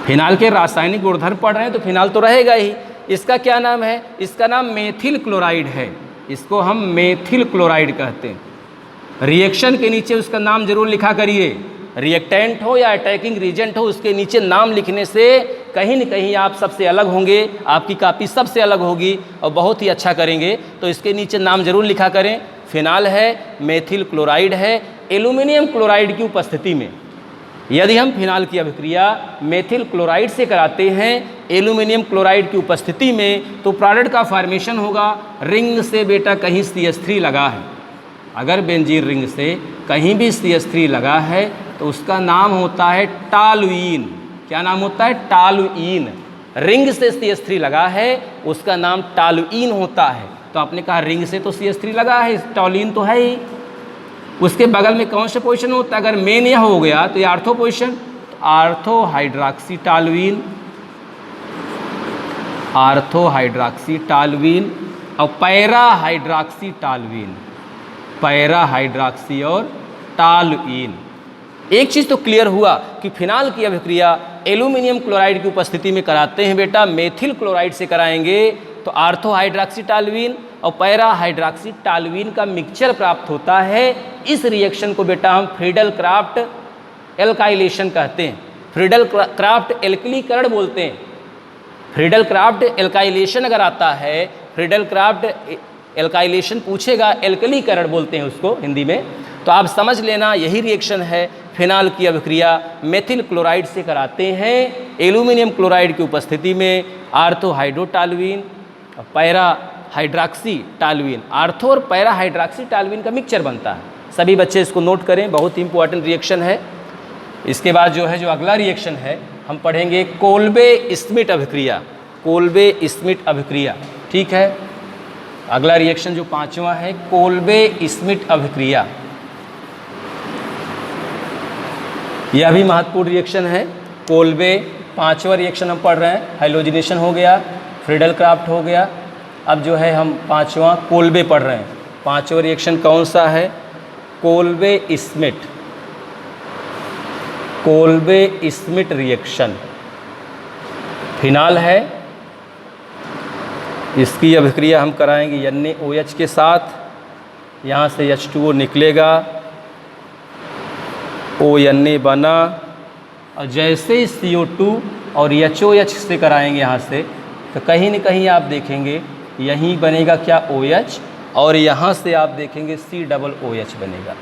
फिनाल के रासायनिक गुणधर्म पढ़ रहे हैं तो फिनाल तो रहेगा ही। इसका क्या नाम है, इसका नाम मेथिल क्लोराइड है, इसको हम मेथिल क्लोराइड कहते हैं। रिएक्शन के नीचे उसका नाम जरूर लिखा करिए, रिएक्टेंट हो या अटैकिंग रीजेंट हो, उसके नीचे नाम लिखने से कहीं न कहीं आप सबसे अलग होंगे, आपकी कॉपी सबसे अलग होगी और बहुत ही अच्छा करेंगे। तो इसके नीचे नाम जरूर लिखा करें, फिनाल है, मेथिल क्लोराइड है, एल्यूमिनियम क्लोराइड की उपस्थिति में। यदि हम फिनाल की अभिक्रिया मेथिल क्लोराइड से कराते हैं एल्यूमिनियम क्लोराइड की उपस्थिति में, तो प्रोडक्ट का फॉर्मेशन होगा, रिंग से बेटा कहीं CH3 लगा है, अगर बेंजीन रिंग से कहीं भी CH3 लगा है तो उसका नाम होता है टॉलुईन। क्या नाम होता है, टॉलुईन। रिंग से CH3 लगा है, उसका नाम टॉलुईन होता है। तो आपने कहा रिंग से तो CH3 लगा है, टॉलुईन तो है ही। उसके बगल में कौन सा पोजीशन होता है, अगर मेन यह हो गया तो ये आर्थो पोजीशन, तो आर्थो हाइड्रॉक्सी टॉलुईन, आर्थो हाइड्रॉक्सी टॉलुईन और पैरा हाइड्रॉक्सी टॉलुईन, पैरा हाइड्रॉक्सी और टॉलुईन। एक चीज़ तो क्लियर हुआ कि फिनाल की अभिक्रिया एल्यूमिनियम क्लोराइड की उपस्थिति में कराते हैं बेटा, मेथिल क्लोराइड से कराएंगे तो आर्थो हाइड्रॉक्सी टॉलुईन और पैरा हाइड्रॉक्सी टॉलुईन का मिक्सचर प्राप्त होता है। इस रिएक्शन को बेटा हम फ्रीडल क्राफ्ट एल्काइलेशन कहते हैं, फ्रीडल क्राफ्ट एल्कलीकरण बोलते हैं। फ्रीडल क्राफ्ट एल्काइलेशन अगर आता है, फ्रीडल क्राफ्ट एल्काइलेशन पूछेगा, एल्कलीकरण बोलते हैं उसको हिंदी में, तो आप समझ लेना यही रिएक्शन है। फिनाल की अभिक्रिया मेथिल क्लोराइड से कराते हैं एल्यूमिनियम क्लोराइड की उपस्थिति में। Ortho hydrotoluene, para hydroxy toluene, ortho और पैरा हाइड्रॉक्सी टालुइन का मिक्सचर बनता है। सभी बच्चे इसको नोट करें, बहुत ही इंपॉर्टेंट रिएक्शन है। इसके बाद जो है जो अगला रिएक्शन है हम पढ़ेंगे कोल्बे स्मिट अभिक्रिया, कोल्बे स्मिट अभिक्रिया, ठीक है। अगला रिएक्शन जो पांचवा है कोल्बे स्मिट अभिक्रिया, यह भी महत्वपूर्ण रिएक्शन है। कोल्बे पांचवा रिएक्शन हम पढ़ रहे हैं, हाइलोजिनेशन हो गया, फ्रीडल क्राफ्ट हो गया, अब जो है हम पांचवा कोल्बे पढ़ रहे हैं। पांचवा रिएक्शन कौन सा है? Kolbe Schmitt, Kolbe Schmitt reaction. Phenol है, इसकी अभिक्रिया हम कराएंगे NaOH के साथ, यहाँ से H2O निकलेगा, ONA बना, और जैसे ही CO2 और HOH से कराएंगे यहाँ से, तो कहीं न कहीं आप देखेंगे यहीं बनेगा क्या OH, और यहाँ से आप देखेंगे COOH बनेगा।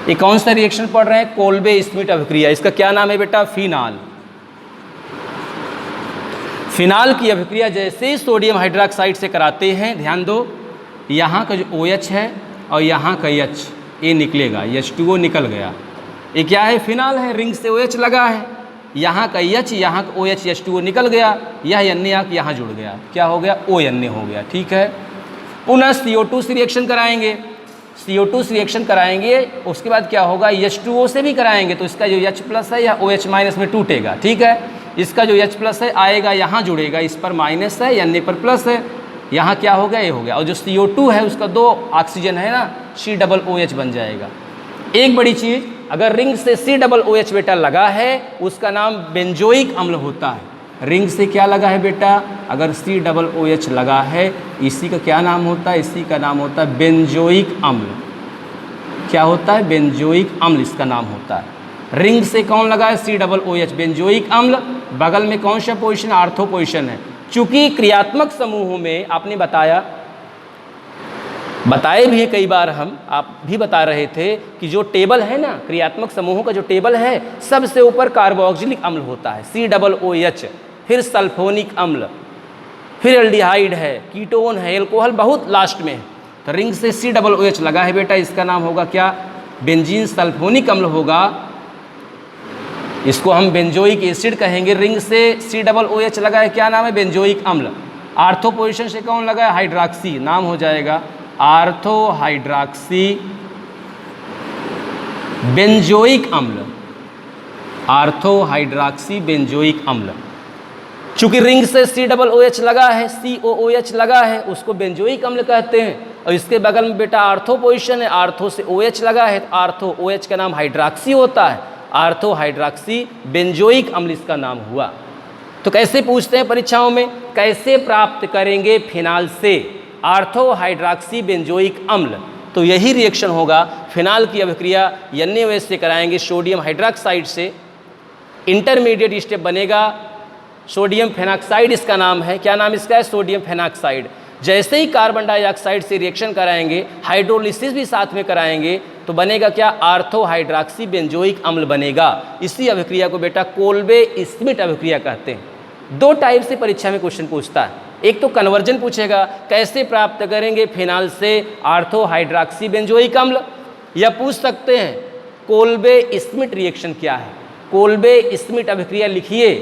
ये कौन सा रिएक्शन पढ़ रहे हैं? कोल्बे स्मिट अभिक्रिया। इसका क्या नाम है बेटा? फिनाल। फिनाल की अभिक्रिया जैसे ही सोडियम हाइड्रोक्साइड से कराते हैं, ध्यान दो, यहाँ का जो OH है और यहाँ का H, ये निकलेगा, H2O निकल गया। ये क्या है? फिनाल है, रिंग से OH लगा है, यहाँ का H, यहाँ का OH, H2O निकल गया, यह Na आके यहाँ जुड़ गया, क्या हो गया? ONA हो गया, ठीक है। पुनः CO2 से रिएक्शन कराएंगे, CO2 से रिएक्शन कराएंगे, उसके बाद क्या होगा? H2O से भी कराएंगे, तो इसका जो H प्लस है या OH माइनस में टूटेगा, ठीक है। इसका जो H प्लस है आएगा यहाँ जुड़ेगा, इस पर माइनस है, Na पर प्लस है, यहाँ क्या हो गया? ये हो गया। और जो CO2 है उसका 2 ऑक्सीजन है ना, COOH बन जाएगा। एक बड़ी चीज़, अगर रिंग से COOH बेटा लगा है, उसका नाम बेंजोइक अम्ल होता है। रिंग से क्या लगा है बेटा? अगर COOH लगा है, इसी का क्या नाम होता है? इसी का नाम होता है बेंजोइक अम्ल। क्या होता है? बेंजोइक अम्ल इसका नाम होता है। रिंग से कौन लगा है? COOH, बेंजोइक अम्ल। बगल में कौन सा पोजीशन? आर्थो पोजीशन है। चूंकि क्रियात्मक समूहों में आपने बताए भी है कई बार, हम आप भी बता रहे थे कि जो टेबल है ना क्रियात्मक समूहों का, जो टेबल है, सबसे ऊपर कार्बोक्सिलिक अम्ल होता है COOH, फिर सल्फोनिक अम्ल, फिर एल्डिहाइड है, कीटोन है, एल्कोहल बहुत लास्ट में है। तो रिंग से COOH लगा है बेटा, इसका नाम होगा क्या? बेंजीन सल्फोनिक अम्ल होगा। इसको हम बेंजोइक एसिड कहेंगे। रिंग से COOH लगा है, क्या नाम है? बेंजोइक अम्ल। आर्थो पोजीशन से कौन लगा है? हाइड्रॉक्सी, नाम हो जाएगा आर्थो हाइड्रॉक्सी बेंजोइक अम्ल, आर्थो हाइड्रॉक्सी बेंजोइक अम्ल। चूंकि रिंग से COOH लगा है, COOH लगा है, उसको बेंजोइक अम्ल कहते हैं। और इसके बगल में बेटा आर्थो पोजीशन है, आर्थो से OH लगा है, तो आर्थो OH का नाम हाइड्रॉक्सी होता है, आर्थो हाइड्रॉक्सी बेंजोइक अम्ल इसका नाम हुआ। तो कैसे पूछते हैं परीक्षाओं में? कैसे प्राप्त करेंगे फिनाल से आर्थो हाइड्रॉक्सी बेंजोइक अम्ल? तो यही रिएक्शन होगा। फिनाल की अभिक्रिया NaOH से कराएंगे सोडियम हाइड्रॉक्साइड से, इंटरमीडिएट स्टेप बनेगा सोडियम फेनॉक्साइड, इसका नाम है। क्या नाम इसका है? Sodium phenoxide. जैसे ही कार्बन डाइऑक्साइड से रिएक्शन कराएंगे, हाइड्रोलिसिस भी साथ में कराएंगे, तो बनेगा क्या? आर्थो हाइड्रॉक्सी बेंजोइक अम्ल बनेगा। इसी अभिक्रिया को बेटा कोल्बे स्मिट अभिक्रिया कहते हैं। 2 टाइप से परीक्षा में क्वेश्चन पूछता है। एक तो कन्वर्जन पूछेगा, कैसे प्राप्त करेंगे फिनाल से आर्थो हाइड्रॉक्सी बेंजोइक अम्ल, या पूछ सकते हैं कोल्बे स्मिट रिएक्शन क्या है। कोल्बे स्मिट अभिक्रिया लिखिए,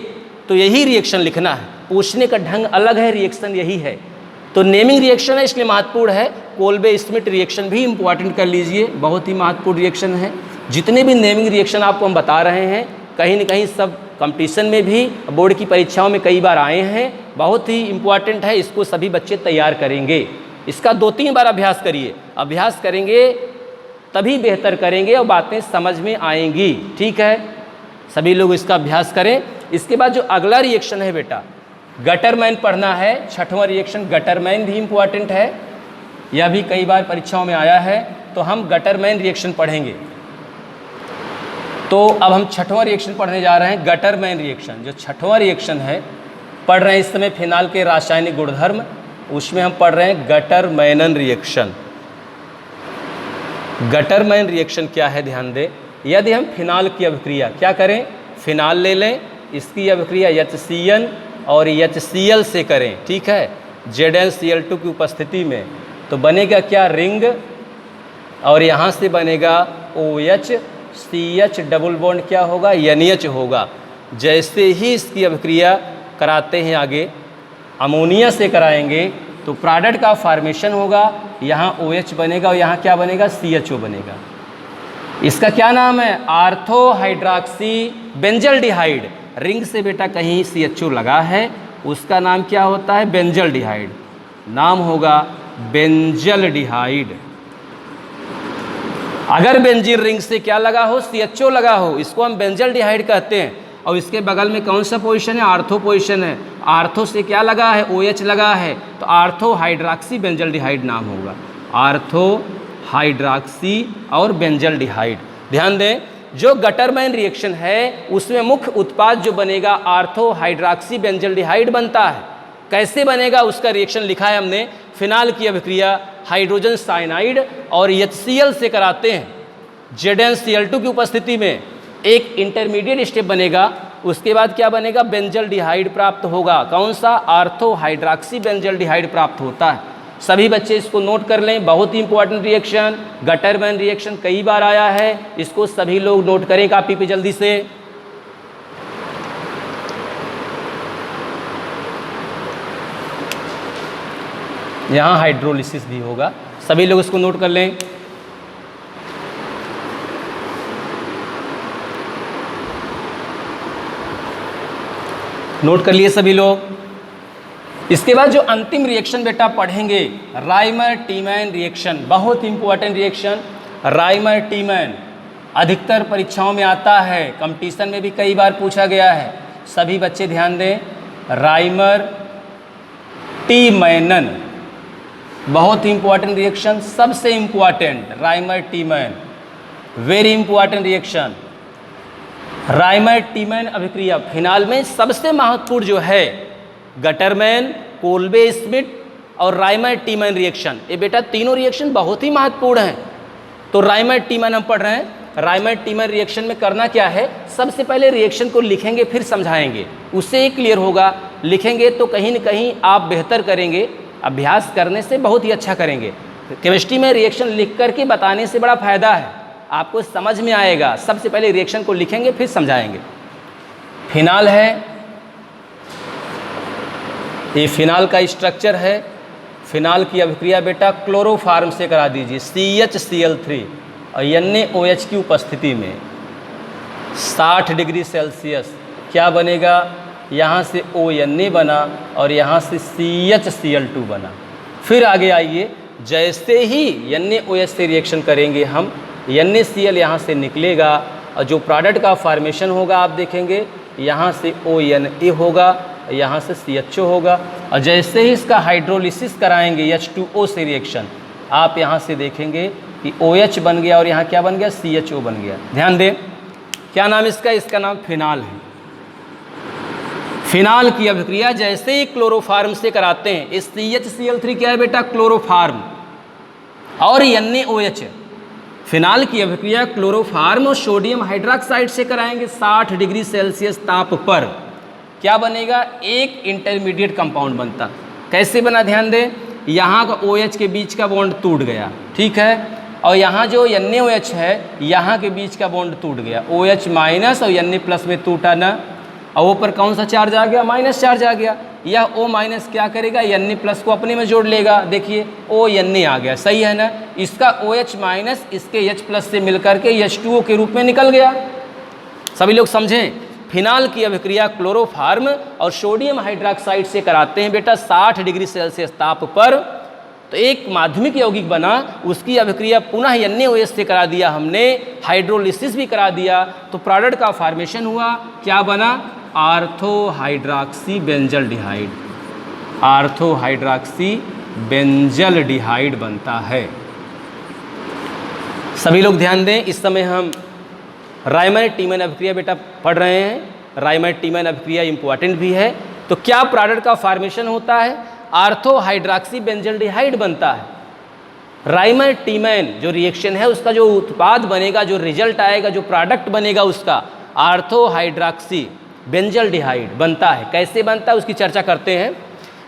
तो यही रिएक्शन लिखना है। पूछने का ढंग अलग है, रिएक्शन यही है। तो नेमिंग रिएक्शन है, इसलिए महत्वपूर्ण है। कोल्बे स्मिट रिएक्शन भी इंपॉर्टेंट कर लीजिए, बहुत ही महत्वपूर्ण रिएक्शन है। जितने भी नेमिंग रिएक्शन आपको हम बता रहे हैं, कहीं न कहीं सब कंपटीशन में भी, बोर्ड की परीक्षाओं में कई बार आए हैं, बहुत ही इंपॉर्टेंट है। इसको सभी बच्चे तैयार करेंगे। इसका 2-3 बार अभ्यास करिए, अभ्यास करेंगे तभी बेहतर करेंगे और बातें समझ में आएंगी, ठीक है। सभी लोग इसका अभ्यास करें। इसके बाद जो अगला रिएक्शन है बेटा, गटरमैन पढ़ना है। 6वां रिएक्शन गटरमैन भी इंपॉर्टेंट है, यह भी कई बार परीक्षाओं में आया है। तो हम गटरमैन रिएक्शन पढ़ेंगे। तो अब हम 6वां रिएक्शन पढ़ने जा रहे हैं, गटरमैन रिएक्शन। जो 6वां रिएक्शन है पढ़ रहे हैं इस समय फिनाल के रासायनिक गुणधर्म, उसमें हम पढ़ रहे हैं गटर मैनन रिएक्शन। गटर मैनन रिएक्शन क्या है, ध्यान दें। यदि हम फिनाल की अभिक्रिया क्या करें, फिनाल ले लें, इसकी अभिक्रिया HCN और HCl से करें, ठीक है, ZnCl2 की उपस्थिति में, तो बनेगा क्या, रिंग, और यहाँ से बनेगा OH, CH डबल बॉन्ड क्या होगा, NH होगा। जैसे ही इसकी अभिक्रिया कराते हैं आगे, अमोनिया से कराएंगे तो प्रोडक्ट का फॉर्मेशन होगा, यहाँ OH बनेगा और यहाँ क्या बनेगा, CHO बनेगा। इसका क्या नाम है, आर्थो हाइड्रॉक्सी बेंजल्डिहाइड। रिंग से बेटा कहीं CHO लगा है, उसका नाम क्या होता है, बेंजल्डिहाइड, नाम होगा बेंजल्डिहाइड। अगर बेंजीन रिंग से क्या लगा हो, CHO लगा हो, इसको हम बेंजल्डिहाइड कहते हैं। और इसके बगल में कौन सा पोजीशन है, आर्थो पोजीशन है। आर्थो से क्या लगा है, OH लगा है, तो आर्थो हाइड्रॉक्सी बेंजल्डिहाइड नाम होगा, आर्थो हाइड्रॉक्सी और बेंजल्डिहाइड। ध्यान दें, जो गटरमैन रिएक्शन है उसमें मुख्य उत्पाद जो बनेगा आर्थो हाइड्रॉक्सी बेंजल्डिहाइड बनता है। कैसे बनेगा उसका रिएक्शन लिखा है हमने, फिनाल की अभिक्रिया हाइड्रोजन साइनाइड और HCl से कराते हैं, ZnCl2 की उपस्थिति में एक इंटरमीडिएट स्टेप बनेगा, उसके बाद क्या बनेगा, बेंजल्डिहाइड प्राप्त होगा। कौन सा, आर्थो हाइड्रॉक्सी बेंजल्डिहाइड प्राप्त होता है। सभी बच्चे इसको नोट कर लें, बहुत ही इंपॉर्टेंट रिएक्शन, गटरमैन रिएक्शन कई बार आया है, इसको सभी लोग नोट करें कापी पे जल्दी से। यहाँ हाइड्रोलिसिस भी होगा, सभी लोग इसको नोट कर लें। नोट कर लिए सभी लोग। इसके बाद जो अंतिम रिएक्शन बेटा पढ़ेंगे, राइमर टीमैन रिएक्शन, बहुत इंपॉर्टेंट रिएक्शन। राइमर टीमैन अधिकतर परीक्षाओं में आता है, कंपटीशन में भी कई बार पूछा गया है, सभी बच्चे ध्यान दें। राइमर टीमैनन बहुत इंपॉर्टेंट रिएक्शन, सबसे important Reimer Tiemann, very important reaction. Reimer Tiemann अभिक्रिया फिनाल में सबसे महत्वपूर्ण जो है गटरमैन, कोल्बे स्मिट और राइमर टीमैन रिएक्शन, ये बेटा तीनों रिएक्शन बहुत ही महत्वपूर्ण हैं। तो राइमर टीमैन हम पढ़ रहे हैं। राइमर टीमैन रिएक्शन में करना क्या है, सबसे पहले रिएक्शन को लिखेंगे फिर समझाएंगे, उससे ही क्लियर होगा। लिखेंगे तो कहीं न कहीं आप बेहतर करेंगे, अभ्यास करने से बहुत ही अच्छा करेंगे। केमिस्ट्री में रिएक्शन लिख करके बताने से बड़ा फायदा है, आपको समझ में आएगा। सबसे पहले रिएक्शन को लिखेंगे फिर समझाएंगे। फिनाल है, ये फिनाल का स्ट्रक्चर है। फिनाल की अभिक्रिया बेटा क्लोरोफार्म से करा दीजिए, CHCl3 और NaOH की उपस्थिति में 60 डिग्री सेल्सियस क्या बनेगा, यहाँ से ONa बना और यहाँ से CHCl2 बना। फिर आगे आइए, जैसे ही NaOH से रिएक्शन करेंगे हम, NaCl यहाँ से निकलेगा और जो प्रोडक्ट का फॉर्मेशन होगा आप देखेंगे, यहाँ से ONa होगा, यहाँ से CHO होगा। और जैसे ही इसका हाइड्रोलिसिस कराएंगे H2O से रिएक्शन, आप यहाँ से देखेंगे कि OH बन गया और यहाँ क्या बन गया, CHO बन गया। ध्यान दें, क्या नाम इसका, इसका नाम फिनाल है। फिनाल की अभिक्रिया जैसे ही क्लोरोफार्म से कराते हैं, इस CHCl3 क्या है बेटा, क्लोरोफार्म और NaOH। फिनाल की अभिक्रिया क्लोरोफार्म और सोडियम हाइड्रॉक्साइड से कराएंगे 60 डिग्री सेल्सियस ताप पर, क्या बनेगा, एक इंटरमीडिएट कंपाउंड बनता। कैसे बना, ध्यान दें, यहाँ का OH के बीच का बॉन्ड टूट गया, ठीक है, और यहाँ जो NaOH है यहाँ के बीच का बॉन्ड टूट गया, OH माइनस और Na प्लस में टूटा ना, और वो पर कौन सा चार्ज आ गया, माइनस चार्ज आ गया। यह O माइनस क्या करेगा, Na प्लस को अपने में जोड़ लेगा, देखिए ONa आ गया, सही है ना। इसका OH माइनस इसके H प्लस से मिलकर के H2O के रूप में निकल गया। सभी लोग समझें, फिनाल की अभिक्रिया क्लोरोफार्म और सोडियम हाइड्रॉक्साइड से कराते हैं बेटा 60 डिग्री सेल्सियस ताप पर, तो एक माध्यमिक यौगिक बना, उसकी अभिक्रिया पुनः NaOH से करा दिया हमने, हाइड्रोलिसिस भी करा दिया, तो प्रोडक्ट का फॉर्मेशन हुआ, क्या बना, ortho hydroxy benzaldehyde, ortho hydroxy benzaldehyde बनता है। सभी लोग ध्यान दें, इस समय हम राइमर टीमैन अभिक्रिया बेटा पढ़ रहे हैं। राइमर टीमैन अभिक्रिया इंपॉर्टेंट भी है, तो क्या प्रोडक्ट का फॉर्मेशन होता है? आर्थो हाइड्रॉक्सी बेंजल्डिहाइड बनता है। राइमर टीमैन जो रिएक्शन है उसका जो उत्पाद बनेगा, जो रिजल्ट आएगा, जो प्रोडक्ट बनेगा उसका आर्थो हाइड्रॉक्सी बेंजल्डिहाइड बनता है। कैसे बनता है उसकी चर्चा करते हैं।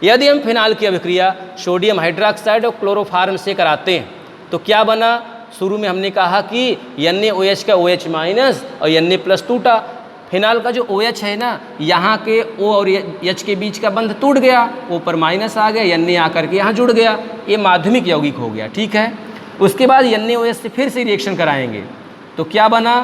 यदि हम फिनाल की अभिक्रिया सोडियम हाइड्रोक्साइड और क्लोरोफार्म से कराते हैं तो क्या बना? शुरू में हमने कहा कि NaOH का OH माइनस और Na+ टूटा। फिनाल का जो OH है ना, यहाँ के O और H के बीच का बंध टूट गया, O पर माइनस आ गया, Na आकर के यहाँ जुड़ गया, ये माध्यमिक यौगिक हो गया। ठीक है, उसके बाद NaOH से फिर से रिएक्शन कराएंगे तो क्या बना?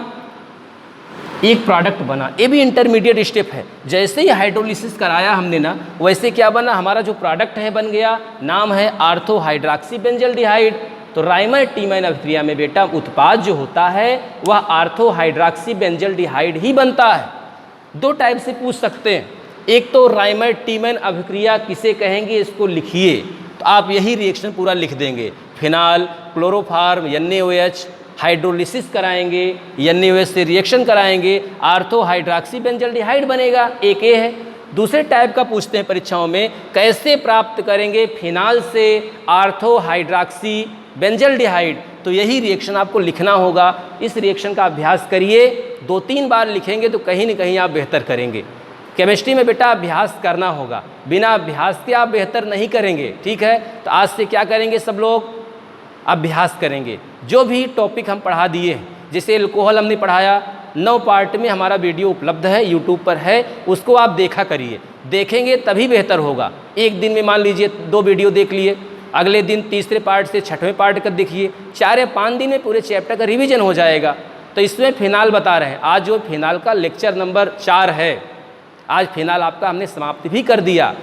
एक प्रोडक्ट बना। ये भी इंटरमीडिएट स्टेप है। जैसे ही हाइड्रोलिसिस कराया हमने ना, वैसे क्या बना? हमारा जो प्रोडक्ट है बन गया, नाम है आर्थो हाइड्रॉक्सी बेंजल्डिहाइड। तो राइमर टीमैन अभिक्रिया में बेटा उत्पाद जो होता है वह आर्थो हाइड्रॉक्सी बेंजल्डिहाइड ही बनता है। दो टाइप से पूछ सकते हैं। एक तो राइमर टीमैन अभिक्रिया किसे कहेंगे, इसको लिखिए तो आप यही रिएक्शन पूरा लिख देंगे। फिनाल, क्लोरोफार्म, NaOH, हाइड्रोलिसिस कराएंगे, NaOH से रिएक्शन कराएंगे, आर्थो हाइड्रॉक्सी बेंजल्डिहाइड बनेगा। एक ये है। दूसरे टाइप का पूछते हैं परीक्षाओं में, कैसे प्राप्त करेंगे फिनाल से आर्थो हाइड्रॉक्सी बेंजल्डिहाइड? तो यही रिएक्शन आपको लिखना होगा। इस रिएक्शन का अभ्यास करिए, 2-3 बार लिखेंगे तो कहीं न कहीं आप बेहतर करेंगे। केमिस्ट्री में बेटा अभ्यास करना होगा, बिना अभ्यास के आप बेहतर नहीं करेंगे। ठीक है, तो आज से क्या करेंगे सब लोग? अभ्यास करेंगे। जो भी टॉपिक हम पढ़ा दिए हैं, जैसे एल्कोहल हमने पढ़ाया, 9 पार्ट में हमारा वीडियो उपलब्ध है, यूट्यूब पर है, उसको आप देखा करिए। देखेंगे तभी बेहतर होगा। एक दिन में मान लीजिए 2 वीडियो देख लिए, अगले दिन तीसरे पार्ट से 6वें पार्ट का देखिए, 4 या 5 दिन में पूरे चैप्टर का रिवीजन हो जाएगा। तो इसमें फिनाल बता रहे हैं। आज जो फिनाल का लेक्चर नंबर 4 है, आज फिनाल आपका हमने समाप्त भी कर दिया।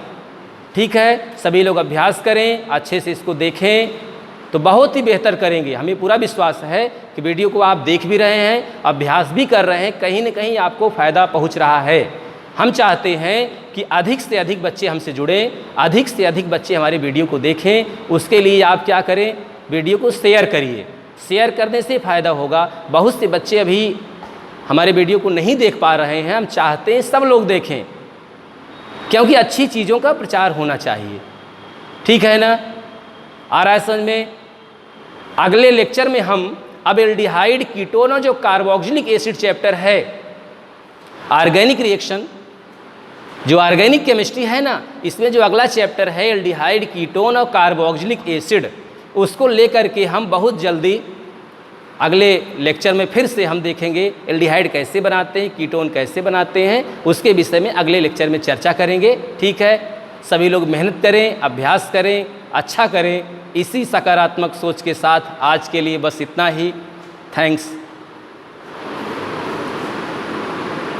ठीक है, सभी लोग अभ्यास करें, अच्छे से इसको देखें तो बहुत ही बेहतर करेंगे। हमें पूरा विश्वास है कि वीडियो को आप देख भी रहे हैं, अभ्यास भी कर रहे हैं, कहीं न कहीं आपको फ़ायदा पहुंच रहा है। हम चाहते हैं कि अधिक से अधिक बच्चे हमसे जुड़ें, अधिक से अधिक बच्चे हमारे वीडियो को देखें। उसके लिए आप क्या करें? वीडियो को शेयर करिए। शेयर करने से फ़ायदा होगा। बहुत से बच्चे अभी हमारे वीडियो को नहीं देख पा रहे हैं। हम चाहते हैं सब लोग देखें, क्योंकि अच्छी चीज़ों का प्रचार होना चाहिए। ठीक है ना? आ रहा है समझ में? अगले लेक्चर में हम अब एल्डिहाइड, कीटोन और जो कार्बोक्सिलिक एसिड चैप्टर है, ऑर्गेनिक रिएक्शन, जो ऑर्गेनिक केमिस्ट्री है ना, इसमें जो अगला चैप्टर है एल्डिहाइड, कीटोन और कार्बोक्सिलिक एसिड, उसको लेकर के हम बहुत जल्दी अगले लेक्चर में फिर से हम देखेंगे एल्डिहाइड कैसे बनाते हैं, कीटोन कैसे बनाते हैं, उसके विषय में अगले लेक्चर में चर्चा करेंगे। ठीक है, सभी लोग मेहनत करें, अभ्यास करें, अच्छा करें। इसी सकारात्मक सोच के साथ आज के लिए बस इतना ही। थैंक्स।